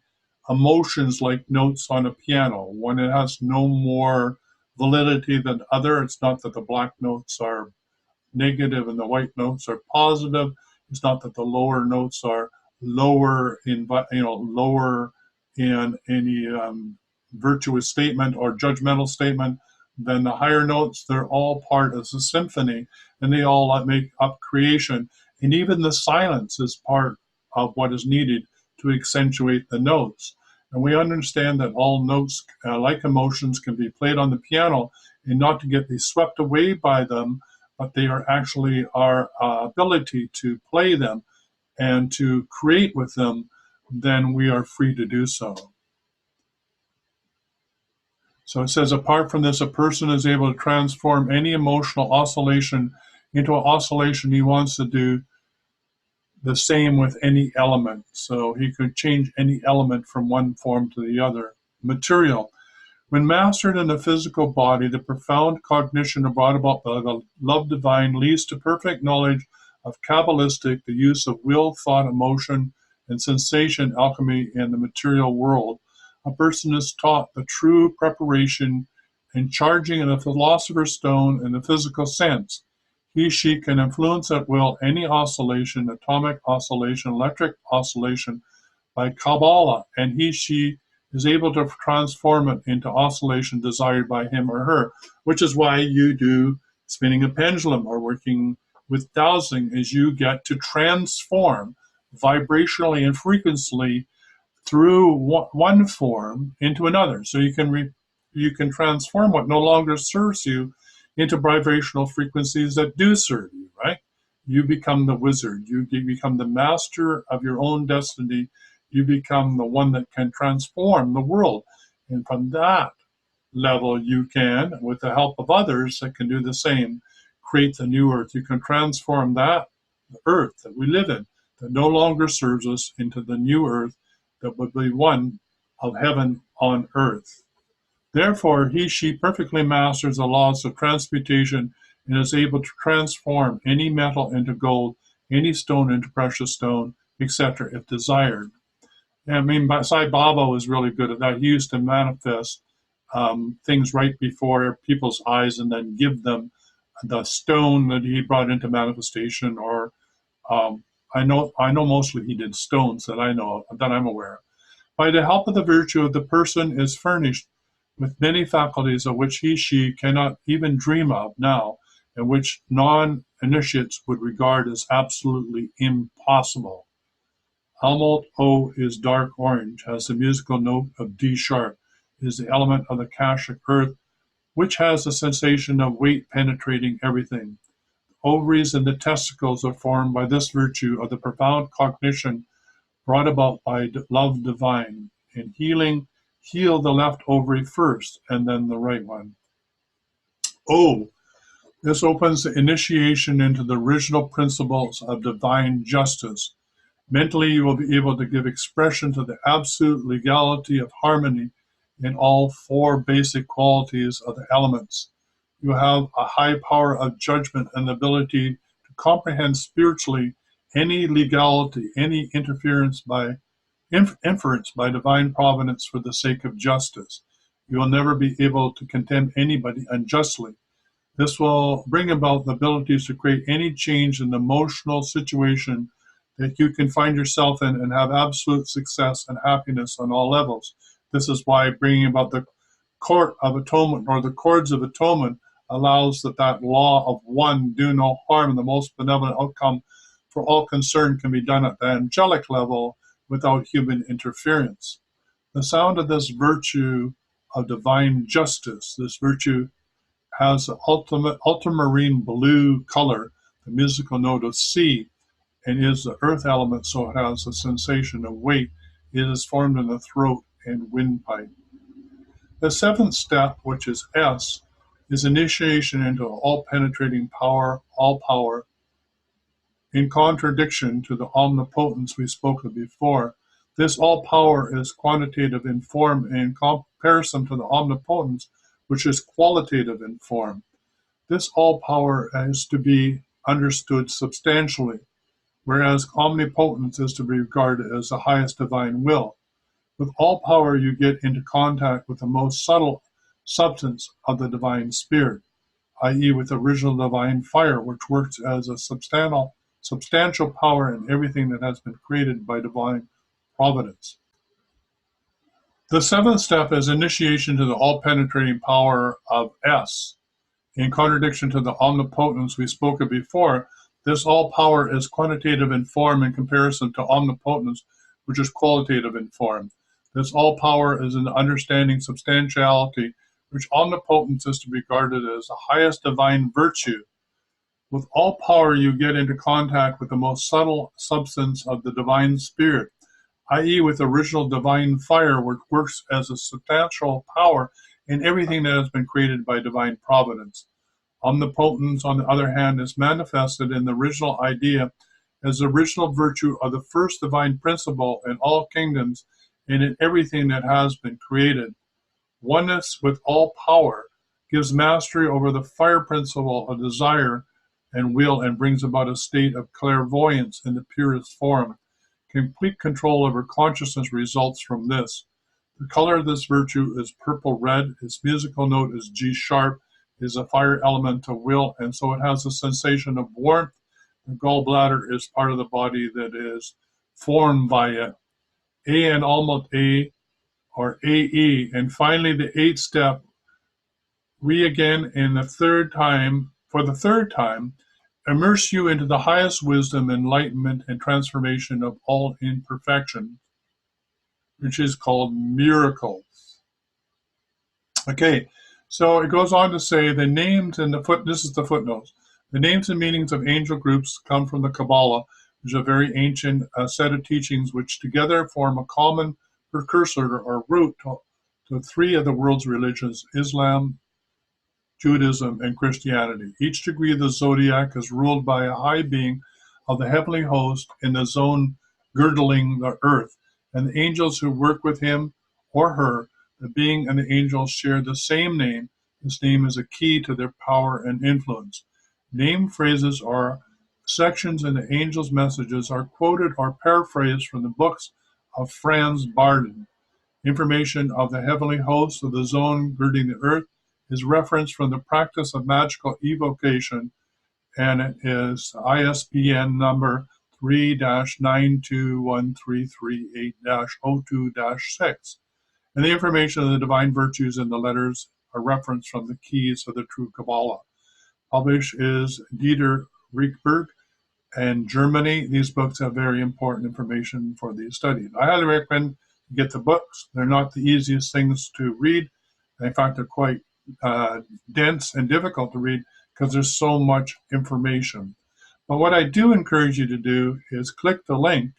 emotions like notes on a piano. When it has no more validity than other, it's not that the black notes are negative and the white notes are positive. It's not that the lower notes are lower in lower in any virtuous statement or judgmental statement than the higher notes. They're all part of the symphony, and they all make up creation. And even the silence is part of what is needed to accentuate the notes. And we understand that all notes, like emotions, can be played on the piano, and not to get swept away by them, but they are actually our ability to play them and to create with them, then we are free to do so. So it says, apart from this, a person is able to transform any emotional oscillation into an oscillation he wants to do the same with any element. So he could change any element from one form to the other. Material. When mastered in the physical body, the profound cognition brought about by the love divine leads to perfect knowledge of Kabbalistic, the use of will, thought, emotion, and sensation alchemy in the material world. A person is taught the true preparation and charging of the philosopher's stone in the physical sense. She can influence at will any oscillation, atomic oscillation, electric oscillation, by Kabbalah, and she is able to transform it into oscillation desired by him or her, which is why you do spinning a pendulum or working with dowsing, is you get to transform vibrationally and frequently through one form into another. So you can transform what no longer serves you into vibrational frequencies that do serve you, right? You become the wizard. You become the master of your own destiny. You become the one that can transform the world. And from that level, you can, with the help of others that can do the same, create the new earth. You can transform that earth that we live in, that no longer serves us, into the new earth that would be one of heaven on earth. Therefore, she perfectly masters the laws of transmutation and is able to transform any metal into gold, any stone into precious stone, etc., if desired. I mean, Sai Baba was really good at that. He used to manifest things right before people's eyes and then give them the stone that he brought into manifestation, or Um, I know mostly he did stones that I'm aware of. By the help of the virtue, the person is furnished with many faculties of which she cannot even dream of now, and which non-initiates would regard as absolutely impossible. Almalt O is dark orange, has the musical note of D sharp, is the element of the Akashic earth, which has the sensation of weight penetrating everything. Ovaries and the testicles are formed by this virtue of the profound cognition brought about by love divine. In healing, heal the left ovary first and then the right one. O, this opens the initiation into the original principles of divine justice. Mentally, you will be able to give expression to the absolute legality of harmony in all four basic qualities of the elements. You have a high power of judgment and the ability to comprehend spiritually any legality, any inference by divine providence for the sake of justice. You will never be able to condemn anybody unjustly. This will bring about the abilities to create any change in the emotional situation that you can find yourself in and have absolute success and happiness on all levels. This is why bringing about the court of atonement or the cords of atonement allows that law of one, do no harm, and the most benevolent outcome for all concerned can be done at the angelic level without human interference. The sound of this virtue of divine justice, this virtue has the ultramarine blue color, the musical note of C, and is the earth element, so it has a sensation of weight. It is formed in the throat and windpipe. The seventh step, which is S, is initiation into all-penetrating power, all power, in contradiction to the omnipotence we spoke of before. This all power is quantitative in form in comparison to the omnipotence, which is qualitative in form. This all power is to be understood substantially, whereas omnipotence is to be regarded as the highest divine will. With all power, you get into contact with the most subtle substance of the divine spirit, i.e. with the original divine fire, which works as a substantial power in everything that has been created by divine providence. The seventh step is initiation to the all-penetrating power of S. In contradiction to the omnipotence we spoke of before, this all power is quantitative in form in comparison to omnipotence, which is qualitative in form. This all power is an understanding substantiality, which omnipotence is to be regarded as the highest divine virtue. With all power, you get into contact with the most subtle substance of the divine spirit, i.e. with original divine fire, which works as a substantial power in everything that has been created by divine providence. Omnipotence, on the other hand, is manifested in the original idea as the original virtue of the first divine principle in all kingdoms and in everything that has been created. Oneness with all power gives mastery over the fire principle of desire and will and brings about a state of clairvoyance in the purest form. Complete control over consciousness results from this. The color of this virtue is purple-red. Its musical note is G sharp, is a fire element of will, and so it has a sensation of warmth. The gallbladder is part of the body that is formed by it. A and almost A or AE. And finally, the eighth step, we again for the third time, immerse you into the highest wisdom, enlightenment, and transformation of all imperfection, which is called miracles. Okay, so it goes on to say the names and this is the footnotes. The names and meanings of angel groups come from the Kabbalah, which is a very ancient set of teachings which together form a common precursor or root to three of the world's religions, Islam, Judaism, and Christianity. Each degree of the zodiac is ruled by a high being of the heavenly host in the zone girdling the earth, and the angels who work with him or her, the being and the angels share the same name. This name is a key to their power and influence. Name phrases or sections in the angels' messages are quoted or paraphrased from the books of Franz Bardon. Information of the heavenly host of the zone girding the earth is referenced from the practice of magical evocation, and it is ISBN number 3-9213338-02-6. And the information of the divine virtues and the letters are referenced from the keys of the true Kabbalah. Published is Dieter Rieckberg and Germany. These books have very important information for these studies. I highly recommend you get the books. They're not the easiest things to read. In fact, they're quite dense and difficult to read because there's so much information. But what I do encourage you to do is click the link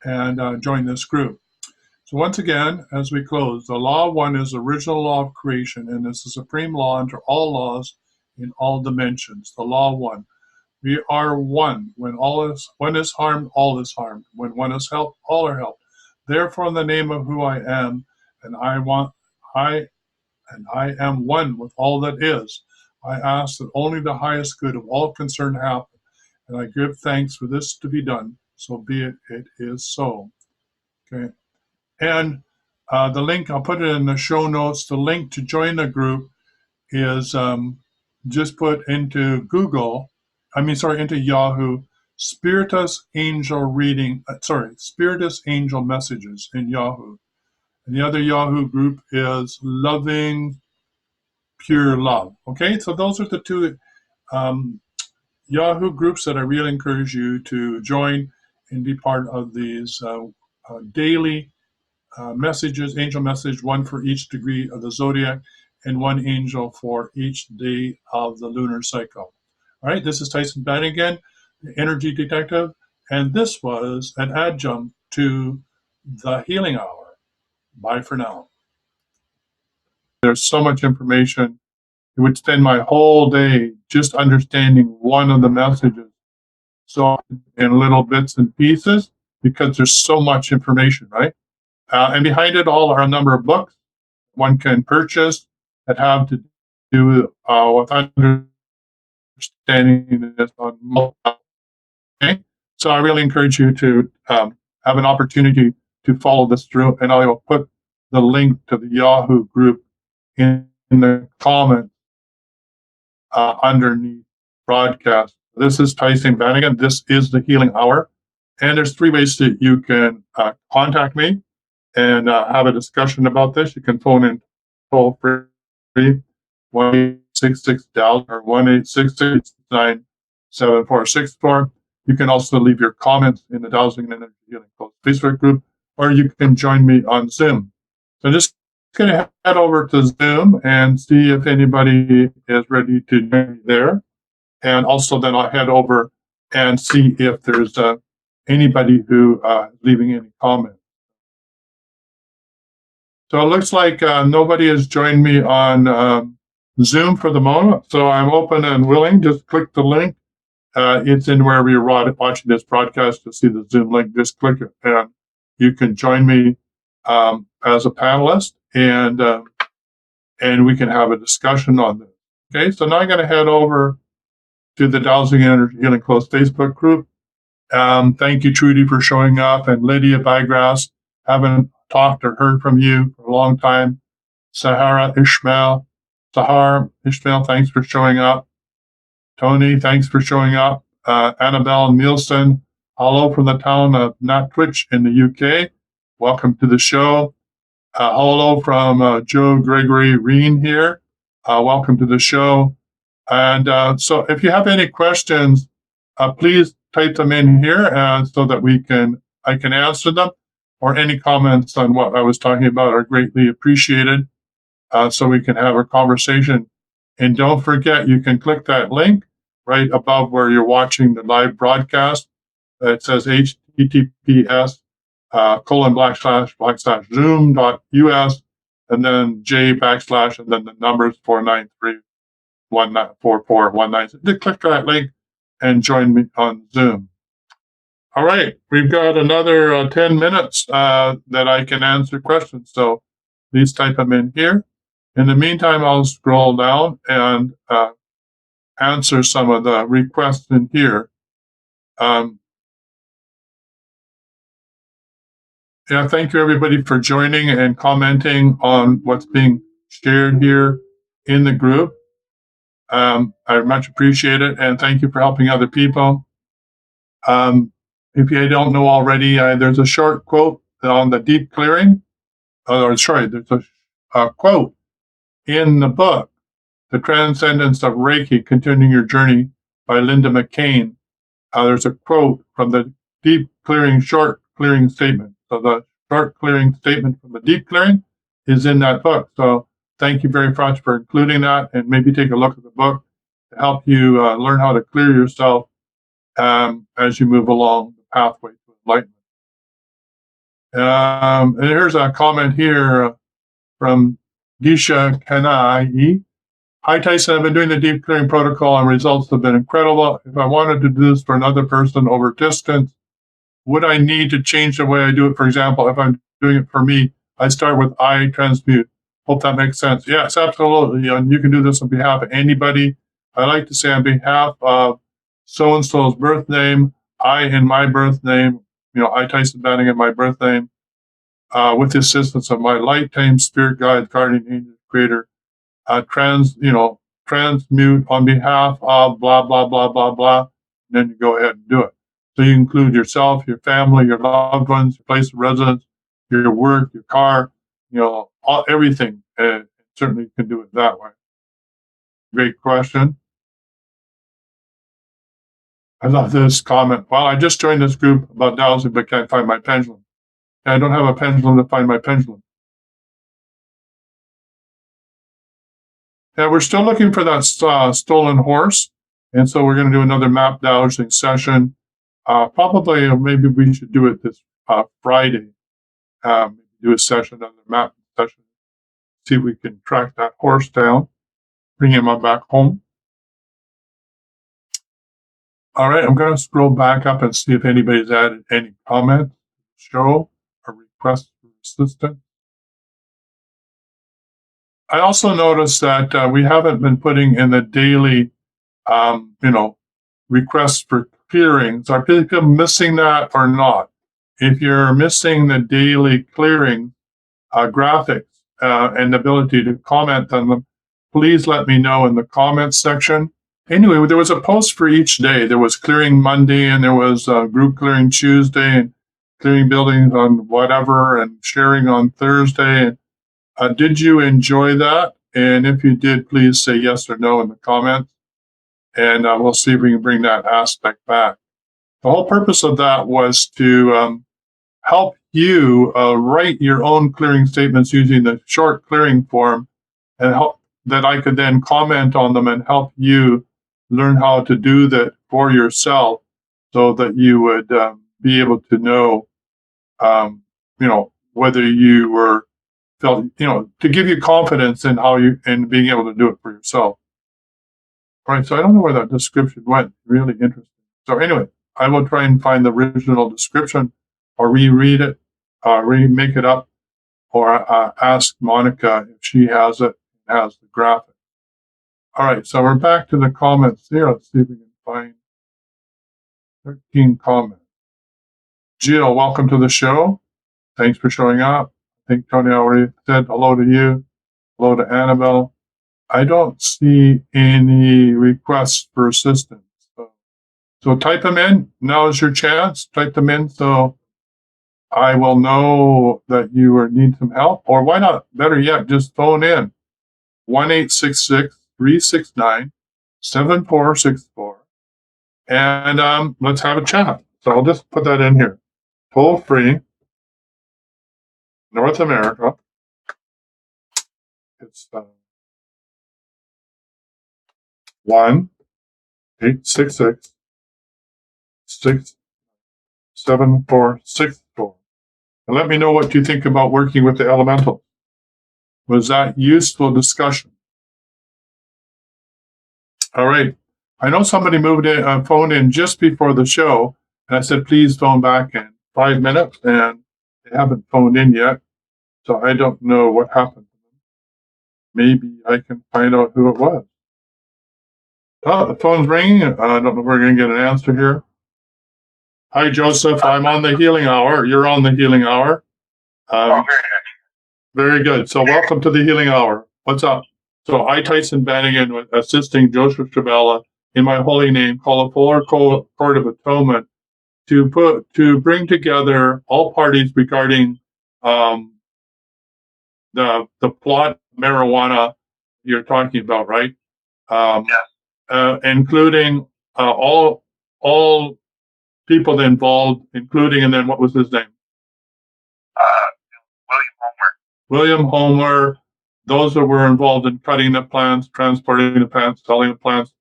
and join this group. So once again, as we close, the law of one is the original law of creation and is the supreme law under all laws in all dimensions. The law of one. We are one. When one is harmed, all is harmed. When one is helped, all are helped. Therefore, in the name of who I am, and I am one with all that is, I ask that only the highest good of all concerned happen, and I give thanks for this to be done. So be it. It is so. Okay. And the link, I'll put it in the show notes. The link to join the group is just put into into Yahoo, Spiritus Angel Messages in Yahoo. And the other Yahoo group is Loving Pure Love. Okay, so those are the two Yahoo groups that I really encourage you to join and be part of these daily messages, angel message, one for each degree of the zodiac and one angel for each day of the lunar cycle. All right, this is Tyson Bardon again, the energy detective, and this was an adjunct to the healing hour. Bye for now. There's so much information. It would spend my whole day just understanding one of the messages. So in little bits and pieces, because there's so much information, right? And behind it all are a number of books one can purchase that have to do with understanding this on multiple. Okay? So I really encourage you to have an opportunity to follow this through, and I will put the link to the Yahoo group in the comments underneath broadcast. This is Tyson Bardon. This is the Healing Hour, and there's 3 ways that you can contact me and have a discussion about this. You can phone in toll free 1-866-DAL or 1-866-97464. You can also leave your comments in the Dowsing Energy Healing Facebook group, or you can join me on Zoom. So just going to head over to Zoom and see if anybody is ready to join me there. And also then I'll head over and see if there's anybody who is leaving any comments. So it looks like nobody has joined me on Zoom for the moment. So I'm open and willing. Just click the link. It's in wherever you're watching this broadcast to see the Zoom link. Just click it and you can join me as a panelist and we can have a discussion on this. Okay, so now I'm going to head over to the Dowsing Energy Healing Close Facebook group. Thank you, Trudy, for showing up, and Lydia Bygrass. Haven't talked or heard from you for a long time. Sahar Ishmael, thanks for showing up. Tony, thanks for showing up. Annabelle Nielsen, hello from the town of Nantwich in the UK. Welcome to the show. Hello from Joe Gregory Reen here. Welcome to the show. And so if you have any questions, please type them in here so that I can answer them, or any comments on what I was talking about are greatly appreciated, so we can have a conversation. And don't forget, you can click that link right above where you're watching the live broadcast. It says https ://zoom.us and then j / and then the numbers 493-194419. Just click that link and join me on Zoom. All right, we've got another 10 minutes that I can answer questions, so please type them in here. In the meantime, I'll scroll down and answer some of the requests in here. Thank you, everybody, for joining and commenting on what's being shared here in the group. I much appreciate it, and thank you for helping other people. If you don't know already, there's a short quote on the deep clearing. There's a quote in the book, The Transcendence of Reiki, Continuing Your Journey by Linda McCain. There's a quote from the deep clearing, short clearing statement. So the short clearing statement from the deep clearing is in that book. So thank you very much for including that, and maybe take a look at the book to help you learn how to clear yourself as you move along the pathway to enlightenment. And here's a comment here from Disha Kanai. Hi, Tyson. I've been doing the deep clearing protocol and results have been incredible. If I wanted to do this for another person over distance, would I need to change the way I do it? For example, if I'm doing it for me, I start with I transmute. Hope that makes sense. Yes, absolutely. And you can do this on behalf of anybody. I like to say on behalf of so-and-so's birth name, I in my birth name, I, Tyson Banning, in my birth name, with the assistance of my light team, spirit guide, guardian angel, creator, transmute on behalf of blah, blah, blah, blah, blah. And then you go ahead and do it. So you include yourself, your family, your loved ones, your place of residence, your work, your car, everything. Certainly you can do it that way. Great question. I love this comment. Well, I just joined this group about dowsing, but can't find my pendulum. I don't have a pendulum to find my pendulum. Yeah, we're still looking for that stolen horse. And so we're going to do another map dowsing session. Probably, maybe we should do it this Friday. Do a session, another map session. See if we can track that horse down, bring him back home. All right, I'm going to scroll back up and see if anybody's added any comments, show, or request for assistance. I also noticed that we haven't been putting in the daily, requests for clearings. Are people missing that or not? If you're missing the daily clearing graphics and the ability to comment on them, please let me know in the comments section. Anyway, there was a post for each day. There was clearing Monday, and there was group clearing Tuesday, and clearing buildings on whatever, and sharing on Thursday. Did you enjoy that? And if you did, please say yes or no in the comments. And we'll see if we can bring that aspect back. The whole purpose of that was to help you write your own clearing statements using the short clearing form, and help that I could then comment on them and help you learn how to do that for yourself, so that you would be able to know, whether you were felt, to give you confidence in how you, and being able to do it for yourself. All right, so I don't know where that description went. Really interesting. So anyway, I will try and find the original description, or reread it, remake it up, or ask Monica if she has it, has the graphic. All right, so we're back to the comments here. Let's see if we can find 13 comments. Jill, welcome to the show. Thanks for showing up. I think Tony already said hello to you. Hello to Annabelle. I don't see any requests for assistance. So type them in. Now is your chance. Type them in so I will know that you need some help. Or why not? Better yet, just phone in. 1-866-369-7464. And let's have a chat. So I'll just put that in here. Toll free. North America. It's 1-866-67464. And let me know what you think about working with the elementals. Was that useful discussion? All right. I know somebody phoned in just before the show, and I said, please phone back in 5 minutes, and they haven't phoned in yet. So I don't know what happened to them. Maybe I can find out who it was. Oh, the phone's ringing. I don't know if we're going to get an answer here. Hi, Joseph. I'm on the healing hour. You're on the healing hour. Very good. So welcome to the healing hour. What's up? So I, Tyson Bannigan, assisting Joseph Quaballah in my holy name, call a fuller court of atonement to bring together all parties regarding the plot marijuana you're talking about, right? Yes. Including all people involved, including, and then what was his name? William Homer. William Homer. Those that were involved in cutting the plants, transporting the plants, selling the plants,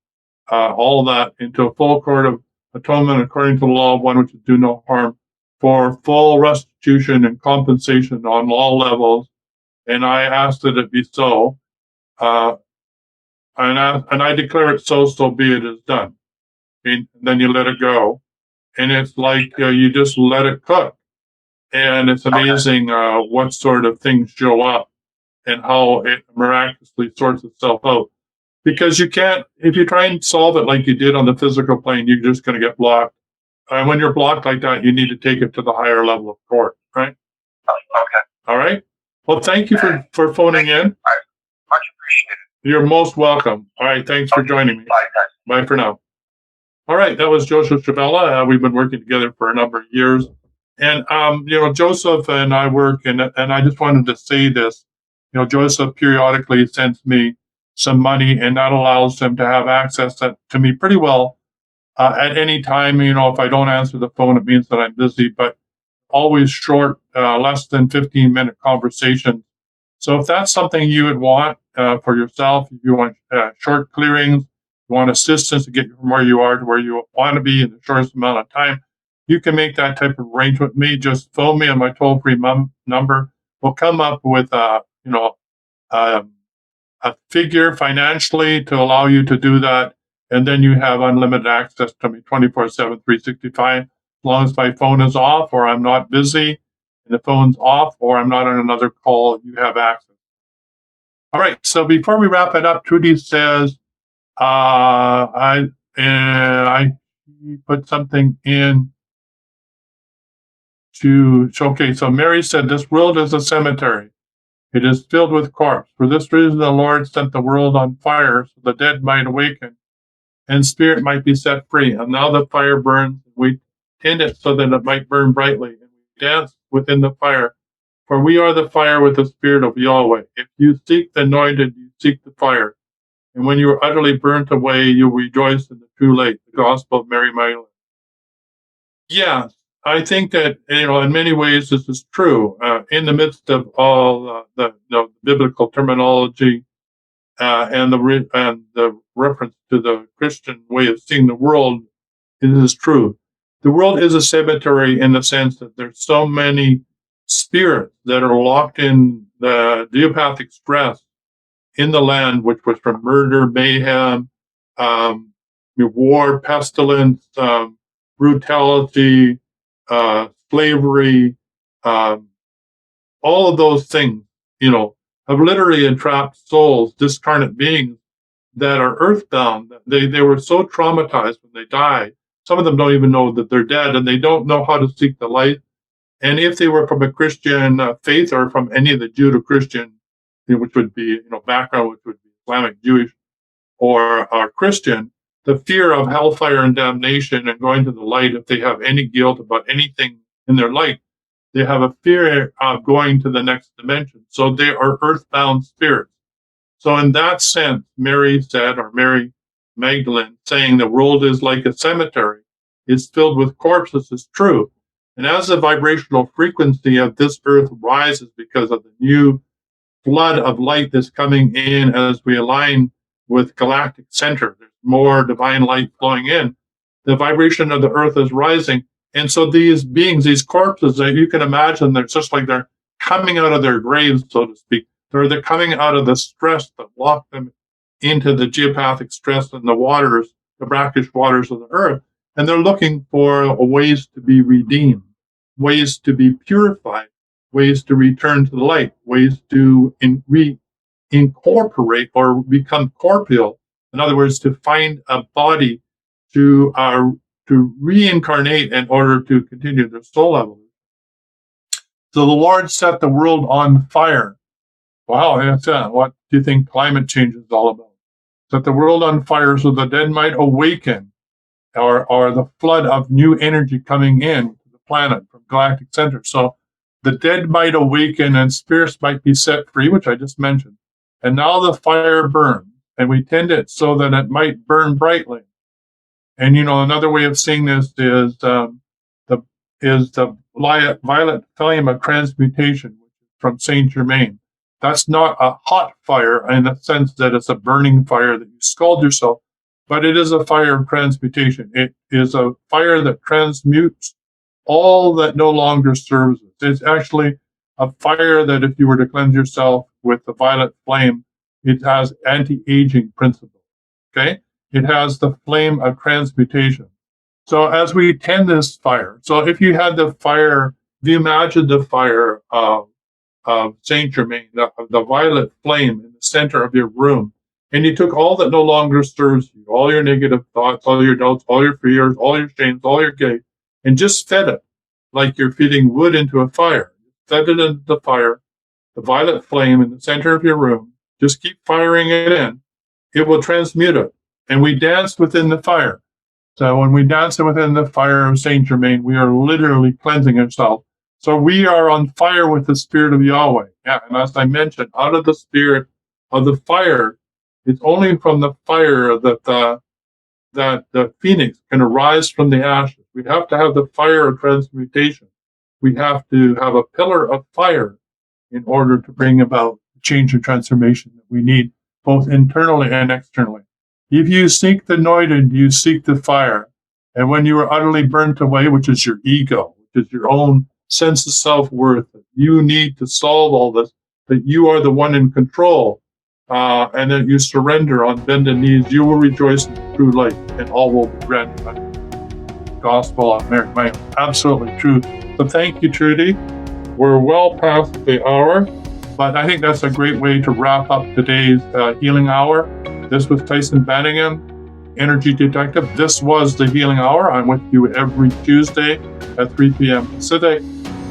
all of that into a full court of atonement according to the law of one which is do no harm, for full restitution and compensation on all levels. And I ask that it be so. And I declare it so, so be it is done. And then you let it go. And it's like you just let it cook. And it's amazing what sort of things show up and how it miraculously sorts itself out. Because you can't, if you try and solve it like you did on the physical plane, you're just going to get blocked. And when you're blocked like that, you need to take it to the higher level of court, right? Okay. All right. Well, thank you for phoning in. All right. Much appreciated. You're most welcome. All right. Thanks for joining me. Bye, guys. Bye for now. All right. That was Joseph Quaballah. We've been working together for a number of years. And, Joseph and I work, and I just wanted to say this. Joseph periodically sends me some money, and that allows him to have access to me pretty well at any time. If I don't answer the phone, it means that I'm busy, but always short, less than 15-minute conversations. So if that's something you would want for yourself, if you want short clearings, you want assistance to get you from where you are to where you want to be in the shortest amount of time, you can make that type of arrangement with me. Just phone me on my toll-free number. We'll come up with a figure financially to allow you to do that. And then you have unlimited access to me 24/7, 365, as long as my phone is off or I'm not busy and the phone's off or I'm not on another call, you have access. All right. So before we wrap it up, Trudy says, I put something in so Mary said, this world is a cemetery. It is filled with corpse. For this reason, the Lord set the world on fire so the dead might awaken and spirit might be set free. And now the fire burns. We tend it so that it might burn brightly. And we dance within the fire. For we are the fire with the spirit of Yahweh. If you seek the anointed, you seek the fire. And when you are utterly burnt away, you rejoice in the true light, the gospel of Mary Magdalene. Yeah, I think that, in many ways, this is true. In the midst of all the biblical terminology and the reference to the Christian way of seeing the world, it is true. The world is a cemetery in the sense that there's so many spirits that are locked in the geopathic stress in the land, which was from murder, mayhem, war, pestilence, brutality, slavery, all of those things, have literally entrapped souls, discarnate beings that are earthbound. They were so traumatized when they die. Some of them don't even know that they're dead, and they don't know how to seek the light. And if they were from a Christian faith or from any of the Judeo-Christian, which would be, background, which would be Islamic, Jewish, or Christian, the fear of hellfire and damnation and going to the light, if they have any guilt about anything in their life, they have a fear of going to the next dimension. So they are earthbound spirits. So in that sense, Mary said, or Mary Magdalene, saying the world is like a cemetery, is filled with corpses, is true. And as the vibrational frequency of this earth rises because of the new flood of light that's coming in as we align with galactic center, there's more divine light flowing in. The vibration of the earth is rising. And so these beings, these corpses, that you can imagine, they're just like they're coming out of their graves, so to speak. They're coming out of the stress that locked them into the geopathic stress and the waters, the brackish waters of the earth. And they're looking for ways to be redeemed, ways to be purified, ways to return to the light, ways to incorporate or become corporeal. In other words, to find a body to reincarnate in order to continue their soul evolution. So the Lord set the world on fire. Wow, that's it. What do you think climate change is all about? Set the world on fire so the dead might awaken or the flood of new energy coming in to the planet from galactic center. So the dead might awaken and spirits might be set free, which I just mentioned. And now the fire burns, and we tend it so that it might burn brightly. And another way of seeing this is the violet flame of transmutation from Saint Germain. That's not a hot fire in the sense that it's a burning fire that you scald yourself, but it is a fire of transmutation. It is a fire that transmutes all that no longer serves us. It's actually a fire that if you were to cleanse yourself with the violet flame, it has anti-aging principles. Okay? It has the flame of transmutation. So as we tend this fire, so if you had the fire, if you imagine the fire of Saint Germain, the violet flame in the center of your room, and you took all that no longer serves you, all your negative thoughts, all your doubts, all your fears, all your shames, all your guilt, and just fed it like you're feeding wood into a fire. Fed it into the fire, the violet flame in the center of your room. Just keep firing it in. It will transmute it. And we dance within the fire. So when we dance within the fire of Saint Germain, we are literally cleansing ourselves. So we are on fire with the spirit of Yahweh. Yeah, and as I mentioned, out of the spirit of the fire, it's only from the fire that the phoenix can arise from the ashes. We have to have the fire of transmutation. We have to have a pillar of fire in order to bring about the change and transformation that we need, both internally and externally. If you seek the anointed, you seek the fire. And when you are utterly burnt away, which is your ego, which is your own sense of self-worth, that you need to solve all this, that you are the one in control, and that you surrender on bended knees, you will rejoice in the true light, and all will be granted by the gospel on merit. Absolutely true. So thank you, Trudy. We're well past the hour, but I think that's a great way to wrap up today's healing hour. This was Tyson Banningham, Energy Detective. This was the Healing Hour. I'm with you every Tuesday at 3 p.m. Pacific,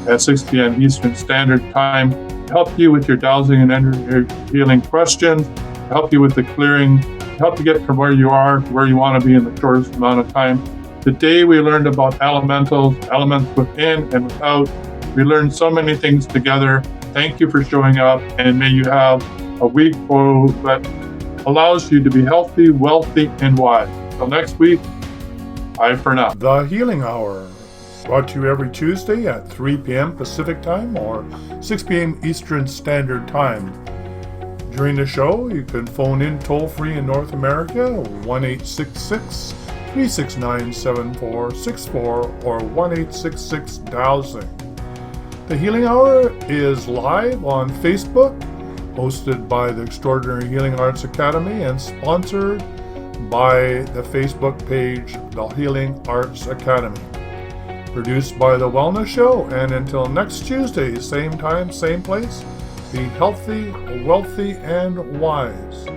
at 6 p.m. Eastern Standard Time, to help you with your dowsing and energy healing questions, to help you with the clearing, to help you get from where you are to where you want to be in the shortest amount of time. Today we learned about elementals, elements within and without. We learned so many things together. Thank you for showing up, and may you have a week that allows you to be healthy, wealthy, and wise. Until next week, bye for now. The Healing Hour, brought to you every Tuesday at 3 p.m. Pacific Time or 6 p.m. Eastern Standard Time. During the show, you can phone in toll-free in North America, 1-866-369-7464 or 1-866-DOWSING. The Healing Hour is live on Facebook, hosted by the Extraordinary Healing Arts Academy and sponsored by the Facebook page, The Healing Arts Academy. Produced by The Wellness Show, and until next Tuesday, same time, same place, be healthy, wealthy, and wise.